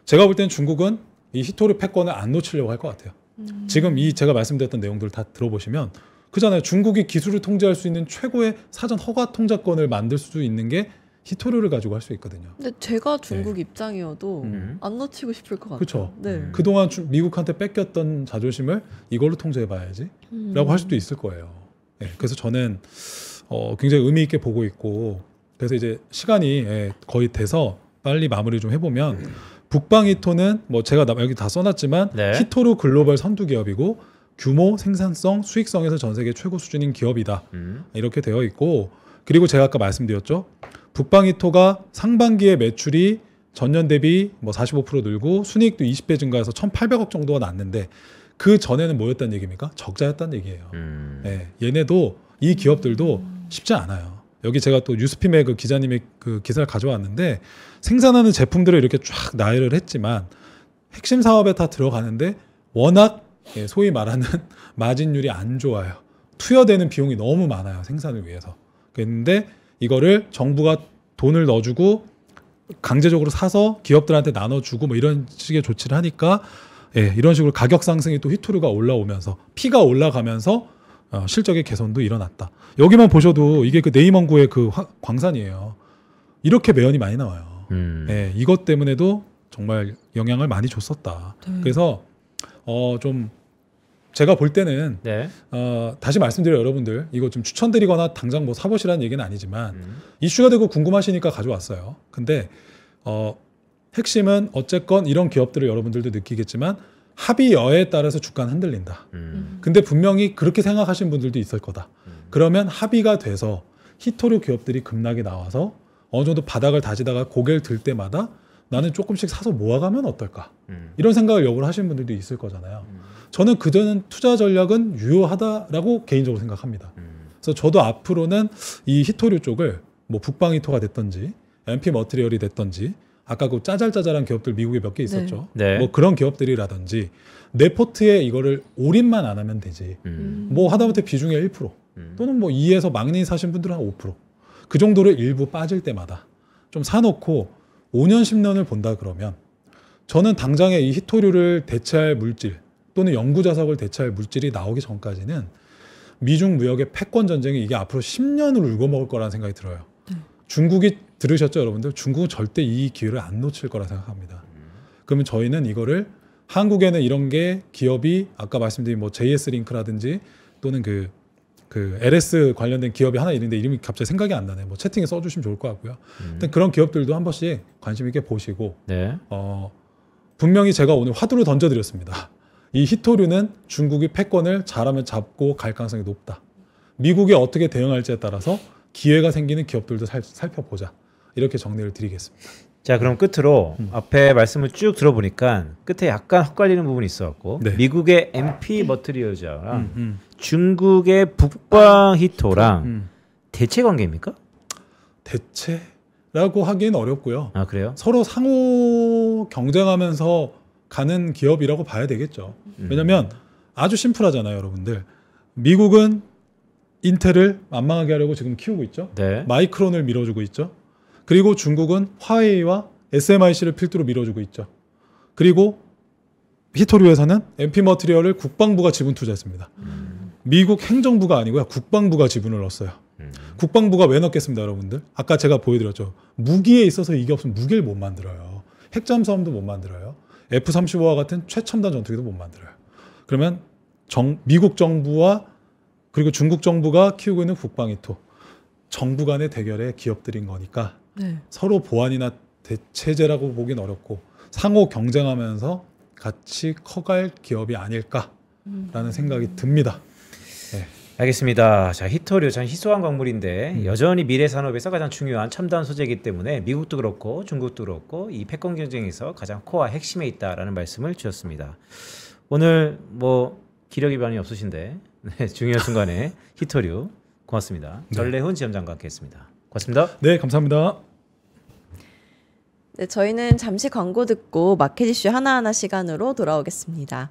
제가 볼 때는 중국은 이 히토류 패권을 안 놓치려고 할 것 같아요. 지금 이 제가 말씀드렸던 내용들을 다 들어보시면 그잖아요. 중국이 기술을 통제할 수 있는 최고의 사전 허가 통제권을 만들 수 있는 게 히토류를 가지고 할 수 있거든요. 근데 제가 중국 입장이어도 안 놓치고 싶을 것 같아요. 그렇죠. 네. 그동안 미국한테 뺏겼던 자존심을 이걸로 통제해봐야지 라고 할 수도 있을 거예요. 네, 그래서 저는 굉장히 의미 있게 보고 있고 그래서 이제 시간이 거의 돼서 빨리 마무리 좀 해보면 북방 히토는 뭐 제가 여기 다 써놨지만 네. 히토류 글로벌 선두 기업이고 규모, 생산성, 수익성에서 전 세계 최고 수준인 기업이다. 이렇게 되어 있고 그리고 제가 아까 말씀드렸죠. 북방 히토가 상반기에 매출이 전년 대비 뭐 45% 늘고 순이익도 20배 증가해서 1,800억 정도가 났는데 그 전에는 뭐였다는 얘기입니까? 적자였다는 얘기예요. 네, 얘네도 이 기업들도 쉽지 않아요. 여기 제가 또 뉴스핌의 그 기자님의 그 기사를 가져왔는데 생산하는 제품들을 이렇게 쫙 나열을 했지만 핵심 사업에 다 들어가는데 워낙 소위 말하는 마진율이 안 좋아요. 투여되는 비용이 너무 많아요. 생산을 위해서. 그런데 이거를 정부가 돈을 넣어주고 강제적으로 사서 기업들한테 나눠주고 뭐 이런 식의 조치를 하니까 이런 식으로 가격 상승이 또 히토류가 올라오면서 피가 올라가면서 실적의 개선도 일어났다. 여기만 보셔도 이게 그 네이먼구의 그 광산이에요. 이렇게 매연이 많이 나와요. 이것 때문에도 정말 영향을 많이 줬었다. 그래서 좀 제가 볼 때는 네. 다시 말씀드려요, 여러분들. 이거 좀 추천드리거나 당장 뭐 사보시라는 얘기는 아니지만 이슈가 되고 궁금하시니까 가져왔어요. 근데 핵심은 어쨌건 이런 기업들을 여러분들도 느끼겠지만 합의여에 따라서 주가는 흔들린다. 근데 분명히 그렇게 생각하시는 분들도 있을 거다. 그러면 합의가 돼서 히토류 기업들이 급락이 나와서 어느 정도 바닥을 다지다가 고개를 들 때마다 나는 조금씩 사서 모아가면 어떨까? 이런 생각을 역으로 하시는 분들도 있을 거잖아요. 저는 그전은 투자 전략은 유효하다라고 개인적으로 생각합니다. 그래서 저도 앞으로는 이 히토류 쪽을 뭐 북방 히토가 됐든지 MP 머티리얼이 됐든지 아까 그 짜잘짜잘한 기업들 미국에 몇 개 있었죠. 네. 뭐 그런 기업들이라든지 내 포트에 이거를 올인만 안 하면 되지. 뭐 하다못해 비중의 1% 또는 뭐 2에서 막내 사신 분들은 한 5%. 그 정도를 일부 빠질 때마다 좀 사놓고 5년 10년을 본다 그러면 저는 당장에 이 히토류를 대체할 물질 또는 연구 자석을 대체할 물질이 나오기 전까지는 미중 무역의 패권 전쟁이 이게 앞으로 10년을 울고 먹을 거라는 생각이 들어요. 중국이 들으셨죠, 여러분들? 중국은 절대 이 기회를 안 놓칠 거라 생각합니다. 그러면 저희는 이거를 한국에는 이런 게 기업이 아까 말씀드린 뭐 JS 링크라든지 또는 그 LS 관련된 기업이 하나 있는데 이름이 갑자기 생각이 안 나네. 뭐 채팅에 써주시면 좋을 것 같고요. 그런 기업들도 한 번씩 관심 있게 보시고 네. 분명히 제가 오늘 화두를 던져드렸습니다. 이 히토류는 중국이 패권을 잘하면 잡고 갈 가능성이 높다. 미국이 어떻게 대응할지에 따라서 기회가 생기는 기업들도 살펴보자. 이렇게 정리를 드리겠습니다. 자, 그럼 끝으로 앞에 말씀을 쭉 들어보니까 끝에 약간 헛갈리는 부분이 있어갖고 네. 미국의 MP 머트리얼즈랑 중국의 북방 히토랑 대체 관계입니까? 대체라고 하기는 어렵고요. 아, 그래요? 서로 상호 경쟁하면서 가는 기업이라고 봐야 되겠죠. 왜냐하면 아주 심플하잖아요, 여러분들. 미국은 인텔을 만망하게 하려고 지금 키우고 있죠. 네. 마이크론을 밀어주고 있죠. 그리고 중국은 화웨이와 SMIC를 필두로 밀어주고 있죠. 그리고 히토리 회사는 MP 머트리얼을 국방부가 지분 투자했습니다. 미국 행정부가 아니고요. 국방부가 지분을 넣었어요. 국방부가 왜 넣겠습니다, 여러분들? 아까 제가 보여드렸죠. 무기에 있어서 이게 없으면 무기를 못 만들어요. 핵잠수함도 못 만들어요. F-35와 같은 최첨단 전투기도 못 만들어요. 그러면 미국 정부와 그리고 중국 정부가 키우고 있는 국방이토 정부 간의 대결의 기업들인 거니까 네. 서로 보완이나 대체제라고 보긴 어렵고 상호 경쟁하면서 같이 커갈 기업이 아닐까라는 생각이 듭니다. 네. 알겠습니다. 자, 히토류 참 희소한 광물인데 여전히 미래 산업에서 가장 중요한 첨단 소재이기 때문에 미국도 그렇고 중국도 그렇고 이 패권 경쟁에서 가장 코어 핵심에 있다라는 말씀을 주셨습니다. 오늘 뭐 기력이 많이 없으신데 네, 중요한 순간에 히토류 고맙습니다. 네. 전래훈 지점장과 함께했습니다. 고맙습니다. 네, 감사합니다. 네, 저희는 잠시 광고 듣고 마켓 이슈 하나하나 시간으로 돌아오겠습니다.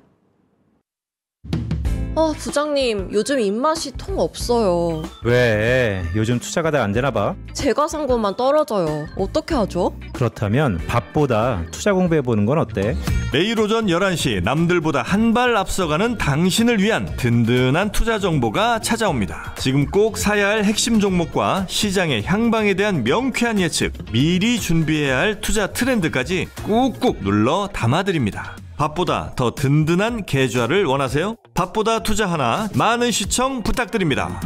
부장님, 요즘 입맛이 통 없어요. 왜? 요즘 투자가 다 안 되나 봐? 제가 산 것만 떨어져요. 어떻게 하죠? 그렇다면 밥보다 투자 공부해보는 건 어때? 매일 오전 11시 남들보다 한 발 앞서가는 당신을 위한 든든한 투자 정보가 찾아옵니다. 지금 꼭 사야 할 핵심 종목과 시장의 향방에 대한 명쾌한 예측, 미리 준비해야 할 투자 트렌드까지 꾹꾹 눌러 담아드립니다. 밥보다 더 든든한 계좌를 원하세요? 밥보다 투자 하나, 많은 시청 부탁드립니다.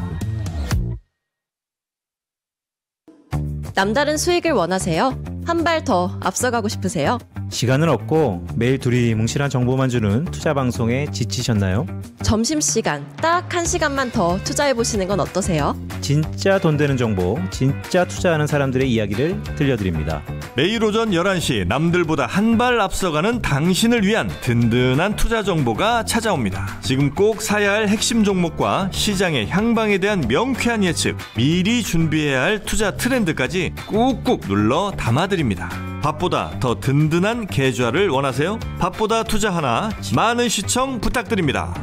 남다른 수익을 원하세요? 한 발 더 앞서가고 싶으세요? 시간은 없고 매일 둘이 뭉실한 정보만 주는 투자 방송에 지치셨나요? 점심시간 딱 1시간만 더 투자해보시는 건 어떠세요? 진짜 돈 되는 정보, 진짜 투자하는 사람들의 이야기를 들려드립니다. 매일 오전 11시 남들보다 한 발 앞서가는 당신을 위한 든든한 투자 정보가 찾아옵니다. 지금 꼭 사야 할 핵심 종목과 시장의 향방에 대한 명쾌한 예측, 미리 준비해야 할 투자 트렌드까지 꾹꾹 눌러 담아드립니다. 밥보다 더 든든한 계좌를 원하세요? 밥보다 투자 하나, 많은 시청 부탁드립니다.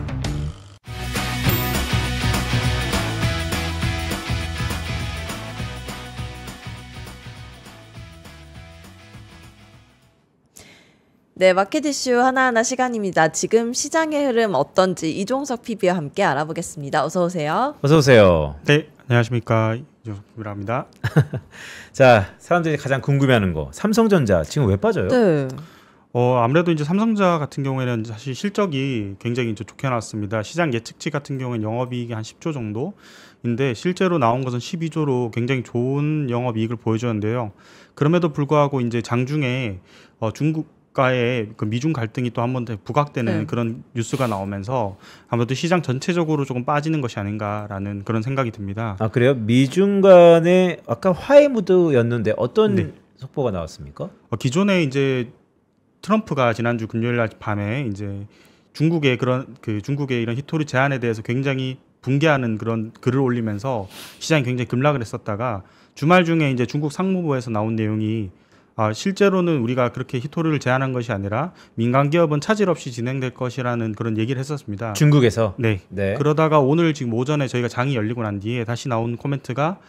네, 마켓 이슈 하나하나 시간입니다. 지금 시장의 흐름 어떤지 이종석 PB와 함께 알아보겠습니다. 어서 오세요. 어서 오세요. 네, 안녕하십니까. 이종석 PB라 합니다. 자, 사람들이 가장 궁금해하는 거, 삼성전자 지금 왜 빠져요? 네. 아무래도 이제 삼성전자 같은 경우에는 사실 실적이 굉장히 이제 좋게 나왔습니다. 시장 예측치 같은 경우에는 영업이익이 한 10조 정도인데 실제로 나온 것은 12조로 굉장히 좋은 영업이익을 보여줬는데요. 그럼에도 불구하고 이제 장중에 중국과의 그 미중 갈등이 또 한 번 더 부각되는 그런 뉴스가 나오면서 아무래도 시장 전체적으로 조금 빠지는 것이 아닌가라는 그런 생각이 듭니다. 아, 그래요? 미중 간에 아까 화해 무드였는데 어떤 속보가 나왔습니까? 기존에 이제 트럼프가 지난주 금요일 날 밤에 이제 중국의 이런 히토리 제안에 대해서 굉장히 붕괴하는 그런 글을 올리면서 시장이 굉장히 급락을 했었다가 주말 중에 이제 중국 상무부에서 나온 내용이 실제로는 우리가 그렇게 히토리를 제안한 것이 아니라 민간 기업은 차질 없이 진행될 것이라는 그런 얘기를 했었습니다. 중국에서? 네. 그러다가 오늘 지금 오전에 저희가 장이 열리고 난 뒤에 다시 나온 코멘트가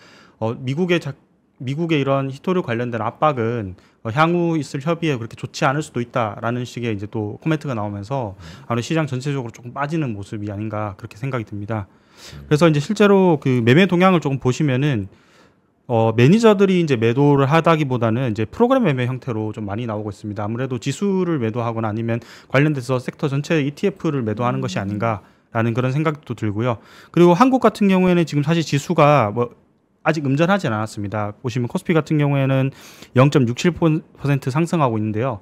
미국의 이런 히토리 관련된 압박은 향후 있을 협의에 그렇게 좋지 않을 수도 있다라는 식의 이제 또 코멘트가 나오면서 아무래도 시장 전체적으로 조금 빠지는 모습이 아닌가 그렇게 생각이 듭니다. 그래서 이제 실제로 그 매매 동향을 조금 보시면은 매니저들이 이제 매도를 하다기보다는 이제 프로그램 매매 형태로 좀 많이 나오고 있습니다. 아무래도 지수를 매도하거나 아니면 관련돼서 섹터 전체 ETF를 매도하는 것이 아닌가라는 그런 생각도 들고요. 그리고 한국 같은 경우에는 지금 사실 지수가 아직 음전하진 않았습니다. 보시면 코스피 같은 경우에는 0.67% 상승하고 있는데요.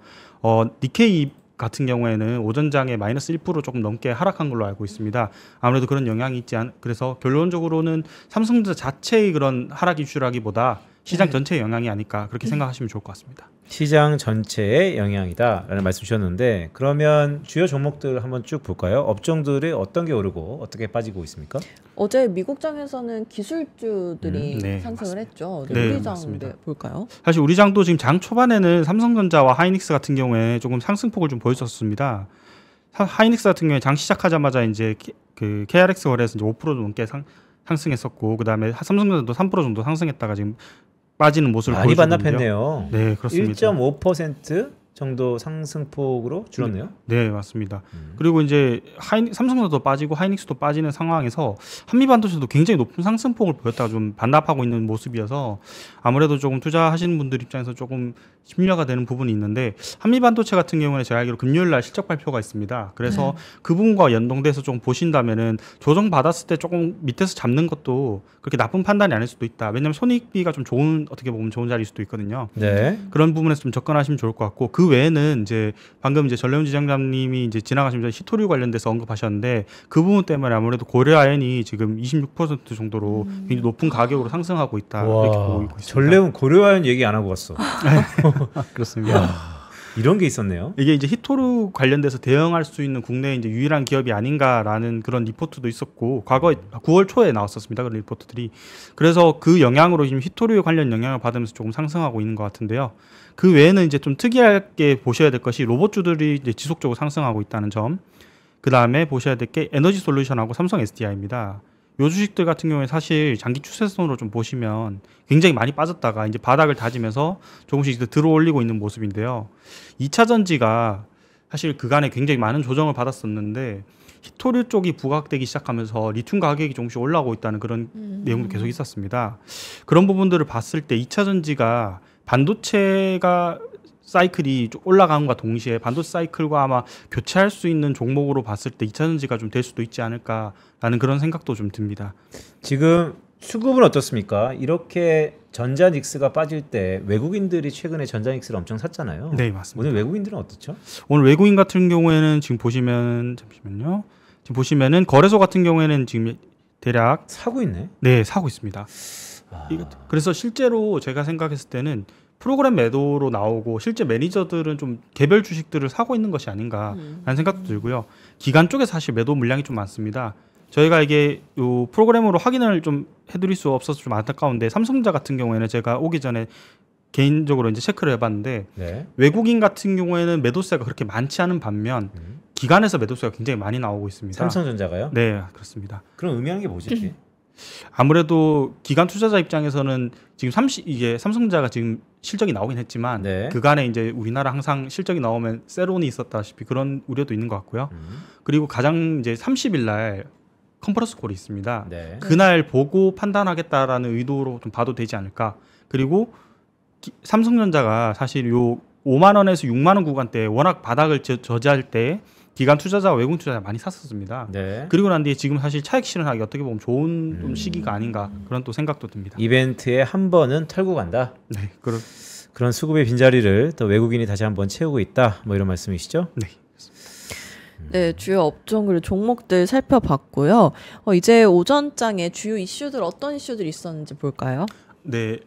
니케이 같은 경우에는 오전장에 마이너스 1% 조금 넘게 하락한 걸로 알고 있습니다. 아무래도 그런 영향이 그래서 결론적으로는 삼성전자 자체의 그런 하락 이슈라기보다 시장 전체의 영향이 아닐까 그렇게 생각하시면 좋을 것 같습니다. 시장 전체의 영향이다라는 말씀 주셨는데 그러면 주요 종목들 한번 쭉 볼까요? 업종들이 어떤 게 오르고 어떻게 빠지고 있습니까? 어제 미국장에서는 기술주들이 네, 상승을 했죠. 네, 우리장 맞습니다. 볼까요? 사실 우리장도 지금 장 초반에는 삼성전자와 하이닉스 같은 경우에 조금 상승폭을 좀 보였었습니다. 하이닉스 같은 경우에 장 시작하자마자 이제 그 KRX 거래에서 이제 5% 넘게 상승했었고 그다음에 삼성전자도 3% 정도 상승했다가 지금 빠지는 모습을 많이 보여주거든요. 반납했네요. 네, 그렇습니다. 1.5% 정도 상승폭으로 줄었네요. 네, 맞습니다. 그리고 이제 삼성전자도 빠지고 하이닉스도 빠지는 상황에서 한미반도체도 굉장히 높은 상승폭을 보였다가 좀 반납하고 있는 모습이어서 아무래도 조금 투자하시는 분들 입장에서 조금 심려가 되는 부분이 있는데 한미반도체 같은 경우는 제가 알기로 금요일 날 실적 발표가 있습니다. 그래서 그 부분과 연동돼서 좀 보신다면은 조정 받았을 때 조금 밑에서 잡는 것도 그렇게 나쁜 판단이 아닐 수도 있다. 왜냐하면 손익비가 좀 좋은 어떻게 보면 좋은 자리일 수도 있거든요. 네. 그런 부분에서 좀 접근하시면 좋을 것 같고 그 외에는 이제 방금 이제 전래훈 지장장님이 이제 지나가시면서 히토류 관련돼서 언급하셨는데 그 부분 때문에 아무래도 고려아연이 지금 26% 정도로 굉장히 높은 가격으로 상승하고 있다 이렇게 보고 있습니다. 전래훈 고려아연 얘기 안 하고 갔어. 그렇습니다. 이런 게 있었네요. 이게 이제 히토류 관련돼서 대응할 수 있는 국내의 이제 유일한 기업이 아닌가라는 그런 리포트도 있었고 과거 9월 초에 나왔었습니다. 그런 리포트들이. 그래서 그 영향으로 지금 히토류 관련 영향을 받으면서 조금 상승하고 있는 것 같은데요. 그 외에는 이제 좀 특이하게 보셔야 될 것이 로봇주들이 이제 지속적으로 상승하고 있다는 점. 그 다음에 보셔야 될 게 에너지 솔루션하고 삼성 SDI입니다. 요 주식들 같은 경우에 사실 장기 추세선으로 좀 보시면 굉장히 많이 빠졌다가 이제 바닥을 다지면서 조금씩 들어 올리고 있는 모습인데요. 2차 전지가 사실 그간에 굉장히 많은 조정을 받았었는데 히토류 쪽이 부각되기 시작하면서 리튬 가격이 조금씩 올라오고 있다는 그런 내용도 계속 있었습니다. 그런 부분들을 봤을 때 2차 전지가 반도체가 사이클이 올라간과 동시에 반도체 사이클과 아마 교체할 수 있는 종목으로 봤을 때 2차 전지가 좀 될 수도 있지 않을까라는 그런 생각도 좀 듭니다. 지금 수급은 어떻습니까? 이렇게 전자닉스가 빠질 때 외국인들이 최근에 전자닉스를 엄청 샀잖아요. 네, 맞습니다. 오늘 외국인들은 어떻죠? 오늘 외국인 같은 경우에는 지금 보시면 잠시만요. 지금 보시면은 거래소 같은 경우에는 지금 대략 사고 있네. 네, 사고 있습니다. 그래서 실제로 제가 생각했을 때는 프로그램 매도로 나오고 실제 매니저들은 좀 개별 주식들을 사고 있는 것이 아닌가라는 생각도 들고요. 기관 쪽에 사실 매도 물량이 좀 많습니다. 저희가 이게 요 프로그램으로 확인을 좀 해드릴 수 없어서 좀 안타까운데 삼성전자 같은 경우에는 제가 오기 전에 개인적으로 이제 체크를 해봤는데 네. 외국인 같은 경우에는 매도세가 그렇게 많지 않은 반면 기관에서 매도세가 굉장히 많이 나오고 있습니다. 삼성전자가요? 네, 그렇습니다. 그럼 의미하는 게 뭐지? 아무래도 기관 투자자 입장에서는 지금 이게 삼성전자가 지금 실적이 나오긴 했지만 네. 그간에 이제 우리나라 항상 실적이 나오면 세론이 있었다시피 그런 우려도 있는 것 같고요. 그리고 가장 이제 30일 날 컨퍼런스 콜이 있습니다. 네. 그날 보고 판단하겠다라는 의도로 좀 봐도 되지 않을까. 그리고 삼성전자가 사실 요 5만 원에서 6만 원 구간대 워낙 바닥을 저지할 때 기관 투자자와 외국 투자자 많이 샀었습니다. 네. 그리고 난 뒤에 지금 사실 차익 실현하기 어떻게 보면 좋은 좀 시기가 아닌가 그런 또 생각도 듭니다. 이벤트에 한 번은 털고 간다. 네, 그런 수급의 빈자리를 또 외국인이 다시 한번 채우고 있다. 뭐 이런 말씀이시죠? 네. 네, 주요 업종 그리고 종목들 살펴봤고요. 이제 오전장에 주요 이슈들 어떤 이슈들이 있었는지 볼까요? 네,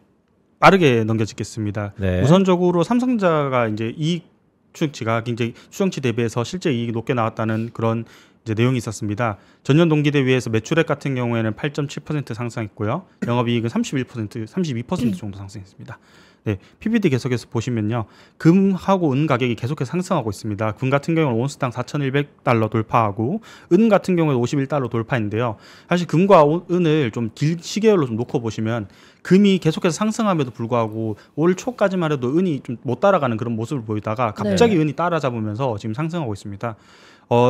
빠르게 넘겨짓겠습니다. 네. 우선적으로 삼성전자가 이제 이익 추정치가 굉장히 추정치 대비해서 실제 이익이 높게 나왔다는 그런 이제 내용이 있었습니다. 전년 동기 대비해서 매출액 같은 경우에는 8.7% 상승했고요. 영업이익은 32% 정도 상승했습니다. 네, PBD 계속해서 보시면요. 금하고 은 가격이 계속해서 상승하고 있습니다. 금 같은 경우는 온스당 4,100달러 돌파하고 은 같은 경우는 51달러 돌파인데요. 사실 금과 은을 좀 시계열로 좀 놓고 보시면 금이 계속해서 상승함에도 불구하고 올 초까지만 해도 은이 좀 못 따라가는 그런 모습을 보이다가 갑자기 은이 따라잡으면서 지금 상승하고 있습니다.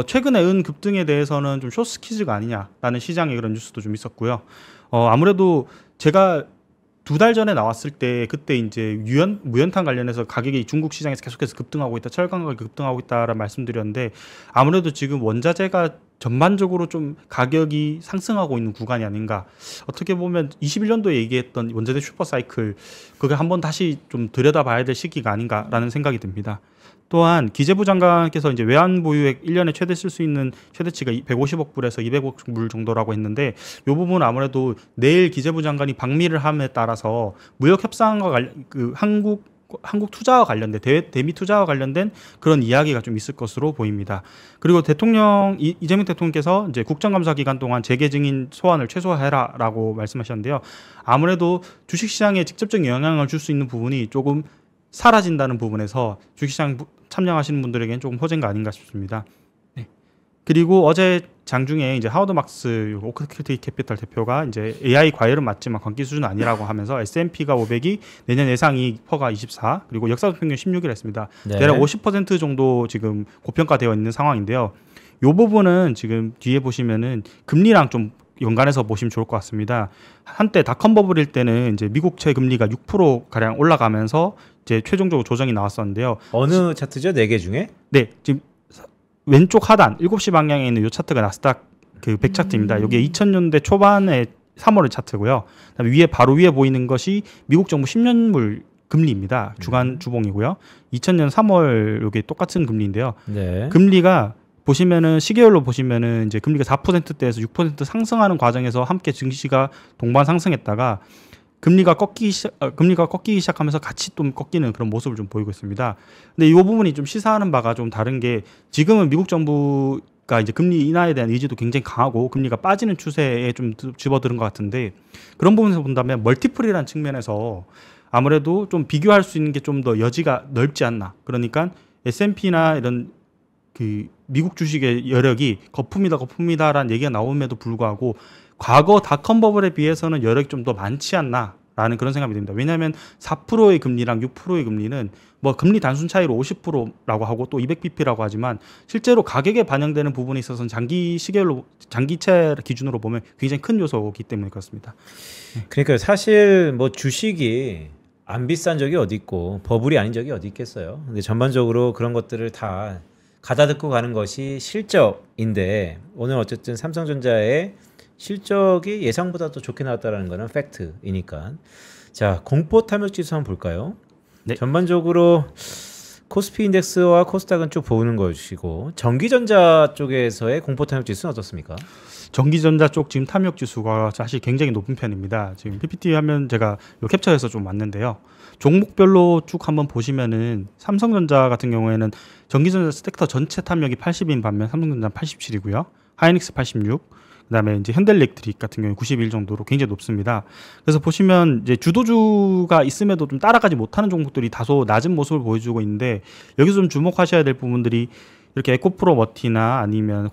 최근에 은 급등에 대해서는 좀 숏스퀴즈가 아니냐라는 시장의 그런 뉴스도 좀 있었고요. 아무래도 제가 2달 전에 나왔을 때 그때 이제 무연탄 관련해서 가격이 중국 시장에서 계속해서 급등하고 있다, 철강 가격이 급등하고 있다라는 말씀드렸는데 아무래도 지금 원자재가 전반적으로 좀 가격이 상승하고 있는 구간이 아닌가. 어떻게 보면 21년도에 얘기했던 원자재 슈퍼사이클 그게 한번 다시 좀 들여다봐야 될 시기가 아닌가라는 생각이 듭니다. 또한 기재부 장관께서 이제 외환 보유액 1년에 최대 쓸 수 있는 최대치가 150억 불에서 200억 불 정도라고 했는데 이 부분은 아무래도 내일 기재부 장관이 방미를 함에 따라서 무역 협상과 한국 투자와 관련된 대미 투자와 관련된 그런 이야기가 좀 있을 것으로 보입니다. 그리고 이재명 대통령께서 이제 국정감사 기간 동안 재계 증인 소환을 최소화해라라고 말씀하셨는데요. 아무래도 주식시장에 직접적인 영향을 줄 수 있는 부분이 조금 사라진다는 부분에서 주식시장 참여하시는 분들에게는 조금 호재가 아닌가 싶습니다. 네. 그리고 어제 장중에 이제 하워드 막스 오크스트리트 캐피털 대표가 이제 AI 과열은 맞지만 광기 수준은 아니라고 하면서 S&P가 500이 내년 예상이익 퍼가 24 그리고 역사적 평균 16을 했습니다. 네. 대략 50% 정도 지금 고평가되어 있는 상황인데요. 이 부분은 지금 뒤에 보시면은 금리랑 좀 연관해서 보시면 좋을 것 같습니다. 한때 닷컴 버블일 때는 이제 미국채 금리가 6% 가량 올라가면서 이제 최종적으로 조정이 나왔었는데요. 어느 차트죠? 4개 중에? 네, 지금 왼쪽 하단 7시 방향에 있는 이 차트가 나스닥 그 100 차트입니다. 이게 2000년대 초반의 3월의 차트고요. 그다음에 바로 위에 보이는 것이 미국 정부 10년물 금리입니다. 주간 주봉이고요. 2000년 3월 이게 똑같은 금리인데요. 네. 금리가 보시면은 시계열로 보시면은 이제 금리가 4%대에서 6% 상승하는 과정에서 함께 증시가 동반 상승했다가 금리가 꺾이기 시작하면서 같이 또 꺾이는 그런 모습을 좀 보이고 있습니다. 근데 이 부분이 좀 시사하는 바가 좀 다른 게 지금은 미국 정부가 이제 금리 인하에 대한 의지도 굉장히 강하고 금리가 빠지는 추세에 좀 집어드는 것 같은데 그런 부분에서 본다면 멀티플이라는 측면에서 아무래도 좀 비교할 수 있는 게 좀 더 여지가 넓지 않나. 그러니까 S&P나 이런 그 미국 주식의 여력이 거품이다라는 얘기가 나옴에도 불구하고 과거 닷컴 버블에 비해서는 여력이 좀 더 많지 않나라는 그런 생각이 듭니다. 왜냐하면 4%의 금리랑 6%의 금리는 뭐 금리 단순 차이로 50%라고 하고 또 200bp라고 하지만 실제로 가격에 반영되는 부분에 있어서는 장기채 기준으로 보면 굉장히 큰 요소이기 때문에 그렇습니다. 그러니까 사실 뭐 주식이 안 비싼 적이 어디 있고 버블이 아닌 적이 어디 있겠어요. 근데 전반적으로 그런 것들을 다 가다듬고 가는 것이 실적인데 오늘 어쨌든 삼성전자의 실적이 예상보다 더 좋게 나왔다는 거는 팩트이니까. 자, 공포 탐욕 지수 한번 볼까요? 네. 전반적으로 코스피 인덱스와 코스닥은 쭉 보는 것이고 전기전자 쪽에서의 공포 탐욕 지수는 어떻습니까? 전기전자 쪽 지금 탐욕 지수가 사실 굉장히 높은 편입니다. 지금 PPT 화면 제가 요 캡처해서 좀 왔는데요. 종목별로 쭉 한번 보시면은 삼성전자 같은 경우에는 전기전자 섹터 전체 탐욕이 80인 반면 삼성전자는 87이고요. 하이닉스 86. 그다음에 이제 현대일렉트릭 같은 경우에 91 정도로 굉장히 높습니다. 그래서 보시면 이제 주도주가 있음에도 좀 따라가지 못하는 종목들이 다소 낮은 모습을 보여주고 있는데 여기서 좀 주목하셔야 될 부분들이 이렇게 에코프로 머티나 아니면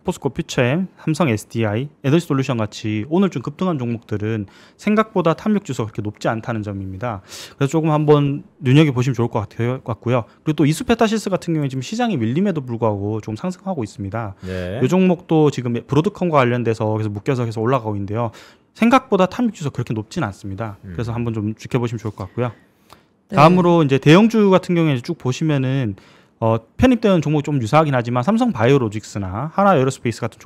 포스코 퓨처엠, 삼성 SDI, 에너지 솔루션 같이 오늘 좀 급등한 종목들은 생각보다 탐욕 지수가 그렇게 높지 않다는 점입니다. 그래서 조금 한번 눈여겨보시면 좋을 것 같고요. 그리고 또 이수페타시스 같은 경우에 지금 시장이 밀림에도 불구하고 좀 상승하고 있습니다. 네. 이 종목도 지금 브로드컴과 관련돼서 계속 묶여서 계속 올라가고 있는데요. 생각보다 탐욕 지수가 그렇게 높지는 않습니다. 그래서 한번 좀 지켜보시면 좋을 것 같고요. 네. 다음으로 이제 대형주 같은 경우에 쭉 보시면은 편입되는 종목이 좀 유사하긴 하지만 삼성 바이오로직스나 하나 에어로스페이스 같은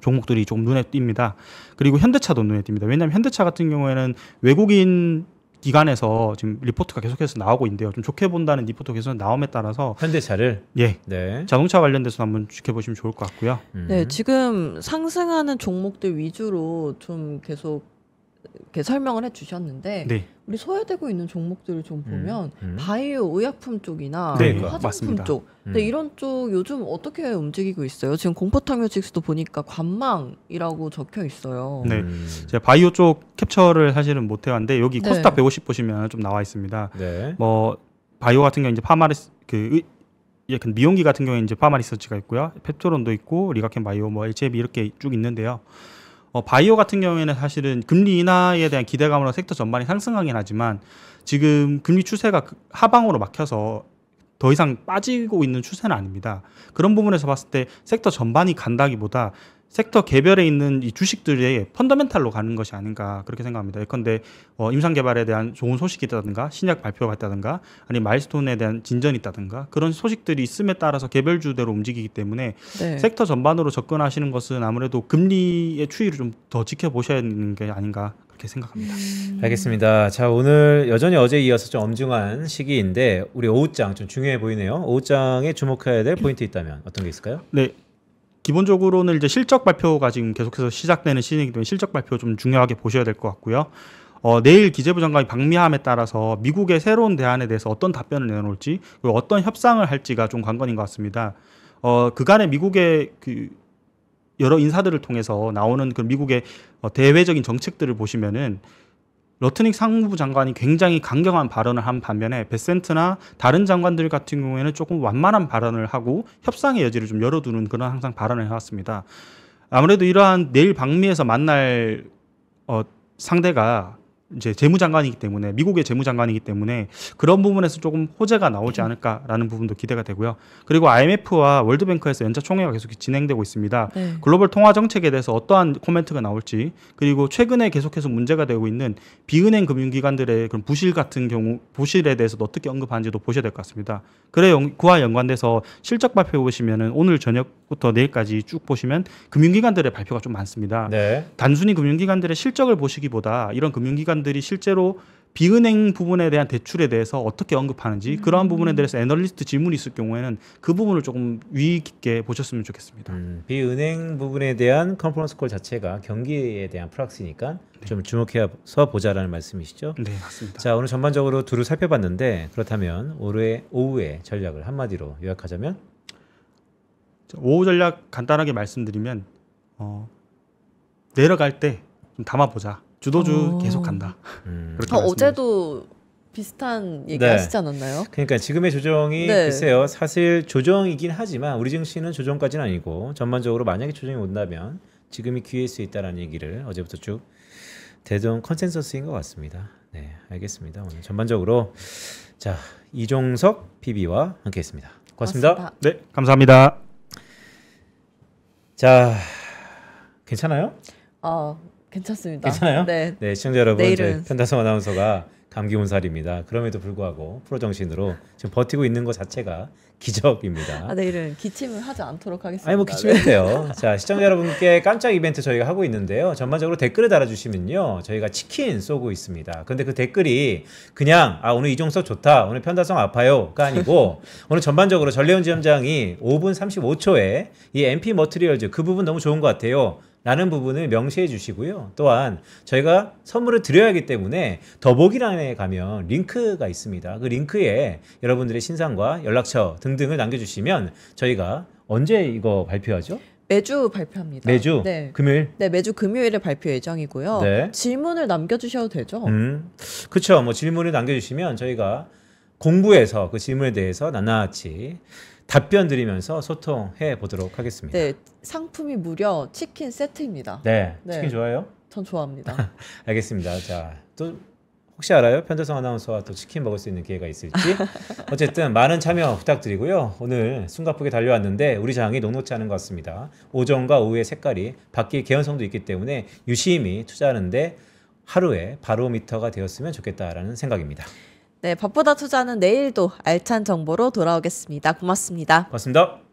종목들이 조금 눈에 띕니다. 그리고 현대차도 눈에 띕니다. 왜냐하면 현대차 같은 경우에는 외국인 기관에서 지금 리포트가 계속해서 나오고 있는데요. 좀 좋게 본다는 리포트가 계속 나옴에 따라서 현대차를 네. 자동차 관련돼서 한번 지켜보시면 좋을 것 같고요. 네, 지금 상승하는 종목들 위주로 좀 계속 이렇게 설명을 해주셨는데 네. 우리 소외되고 있는 종목들을 좀 보면 바이오 의약품 쪽이나 네, 화장품 맞습니다. 쪽, 근데 이런 쪽 요즘 어떻게 움직이고 있어요? 지금 공포탐욕 지수도 보니까 관망이라고 적혀 있어요. 네, 제가 바이오 쪽 캡처를 사실은 못 해왔는데 여기 네. 코스닥 150 보시면 좀 나와 있습니다. 네. 뭐 바이오 같은 경우 이제 파마리스 미용기 같은 경우에 이제 파마리서치가 있고요, 펩토론도 있고 리가켄 바이오, 뭐 HAB 이렇게 쭉 있는데요. 바이오 같은 경우에는 사실은 금리 인하에 대한 기대감으로 섹터 전반이 상승하긴 하지만 지금 금리 추세가 하방으로 막혀서 더 이상 빠지고 있는 추세는 아닙니다. 그런 부분에서 봤을 때 섹터 전반이 간다기보다 섹터 개별에 있는 이 주식들의 펀더멘탈로 가는 것이 아닌가 그렇게 생각합니다. 예컨대 임상 개발에 대한 좋은 소식이 있다든가 신약 발표가 있다든가 아니면 마일스톤에 대한 진전이 있다든가 그런 소식들이 있음에 따라서 개별주대로 움직이기 때문에 네. 섹터 전반으로 접근하시는 것은 아무래도 금리의 추이를 좀 더 지켜보셔야 하는 게 아닌가 그렇게 생각합니다. 알겠습니다. 자, 오늘 여전히 어제에 이어서 좀 엄중한 시기인데 우리 오후장 좀 중요해 보이네요. 오후장에 주목해야 될 포인트 있다면 어떤 게 있을까요? 네. 기본적으로는 이제 실적 발표가 지금 계속해서 시작되는 시즌이기 때문에 실적 발표 좀 중요하게 보셔야 될 것 같고요. 내일 기재부 장관이 방미함에 따라서 미국의 새로운 대안에 대해서 어떤 답변을 내놓을지 그리고 어떤 협상을 할지가 좀 관건인 것 같습니다. 그간에 미국의 그 여러 인사들을 통해서 나오는 그 미국의 대외적인 정책들을 보시면은 러트닉 상무부 장관이 굉장히 강경한 발언을 한 반면에 베센트나 다른 장관들 같은 경우에는 조금 완만한 발언을 하고 협상의 여지를 좀 열어두는 그런 항상 발언을 해왔습니다. 아무래도 이러한 내일 방미에서 만날 상대가 이제 재무장관이기 때문에 미국의 재무장관이기 때문에 그런 부분에서 조금 호재가 나오지 않을까라는 부분도 기대가 되고요. 그리고 IMF와 월드뱅크에서 연차 총회가 계속 진행되고 있습니다. 네. 글로벌 통화 정책에 대해서 어떠한 코멘트가 나올지 그리고 최근에 계속해서 문제가 되고 있는 비은행 금융기관들의 그런 부실 같은 경우 부실에 대해서도 어떻게 언급하는지도 보셔야 될 것 같습니다. 그와 연관돼서 실적 발표 보시면은 오늘 저녁부터 내일까지 쭉 보시면 금융기관들의 발표가 좀 많습니다. 네. 단순히 금융기관들의 실적을 보시기보다 이런 금융기관들이 실제로 비은행 부분에 대한 대출에 대해서 어떻게 언급하는지 그러한 부분에 대해서 애널리스트 질문이 있을 경우에는 그 부분을 조금 유의 깊게 보셨으면 좋겠습니다. 비은행 부분에 대한 컨퍼런스 콜 자체가 경기에 대한 프락스니까 네. 좀 주목해서 보자라는 말씀이시죠? 네, 맞습니다. 자, 오늘 전반적으로 두루 살펴봤는데 그렇다면 올해 오후의 전략을 한마디로 요약하자면? 오후 전략 간단하게 말씀드리면 내려갈 때 좀 담아보자. 주도주 계속 간다. 어제도 비슷한 얘기 네. 하시지 않았나요? 그러니까 지금의 조정이 네. 글쎄요. 사실 조정이긴 하지만 우리 증시는 조정까지는 아니고 전반적으로 만약에 조정이 온다면 지금이 기회일 수 있다는 얘기를 어제부터 쭉 대동 컨센서스인 것 같습니다. 네, 알겠습니다. 오늘 전반적으로 자 이종석 PB와 함께했습니다. 고맙습니다. 네, 감사합니다. 자, 괜찮아요? 괜찮습니다. 괜찮아요? 네. 네, 시청자 여러분, 내일은 편다성 아나운서가 감기 온살입니다. 그럼에도 불구하고 프로 정신으로 지금 버티고 있는 것 자체가 기적입니다. 내일은 기침을 하지 않도록 하겠습니다. 아니 뭐 기침해도 돼요. 자, 시청자 여러분께 깜짝 이벤트 저희가 하고 있는데요. 전반적으로 댓글을 달아주시면요, 저희가 치킨 쏘고 있습니다. 근데 그 댓글이 그냥 오늘 이종석 좋다, 오늘 편다성 아파요가 아니고 오늘 전반적으로 전래훈 지점장이 5분 35초에 이 MP 머티리얼즈 그 부분 너무 좋은 것 같아요 라는 부분을 명시해 주시고요. 또한 저희가 선물을 드려야 하기 때문에 더보기란에 가면 링크가 있습니다. 그 링크에 여러분들의 신상과 연락처 등등을 남겨주시면 저희가 언제 이거 발표하죠? 매주 발표합니다. 매주? 네. 금요일? 네, 매주 금요일에 발표 예정이고요. 네. 질문을 남겨주셔도 되죠? 그렇죠. 뭐 질문을 남겨주시면 저희가 공부해서 그 질문에 대해서 낱낱이 답변 드리면서 소통해 보도록 하겠습니다. 네, 상품이 무려 치킨 세트입니다. 네, 치킨 좋아해요? 전 좋아합니다. 알겠습니다. 자, 또 혹시 알아요? 편다성 아나운서와 또 치킨 먹을 수 있는 기회가 있을지. 어쨌든 많은 참여 부탁드리고요. 오늘 숨가쁘게 달려왔는데 우리 장이 녹록지 않은 것 같습니다. 오전과 오후의 색깔이 바뀔 개연성도 있기 때문에 유심히 투자하는데 하루에 바로미터가 되었으면 좋겠다라는 생각입니다. 네, 밥보다 투자는 내일도 알찬 정보로 돌아오겠습니다. 고맙습니다. 고맙습니다.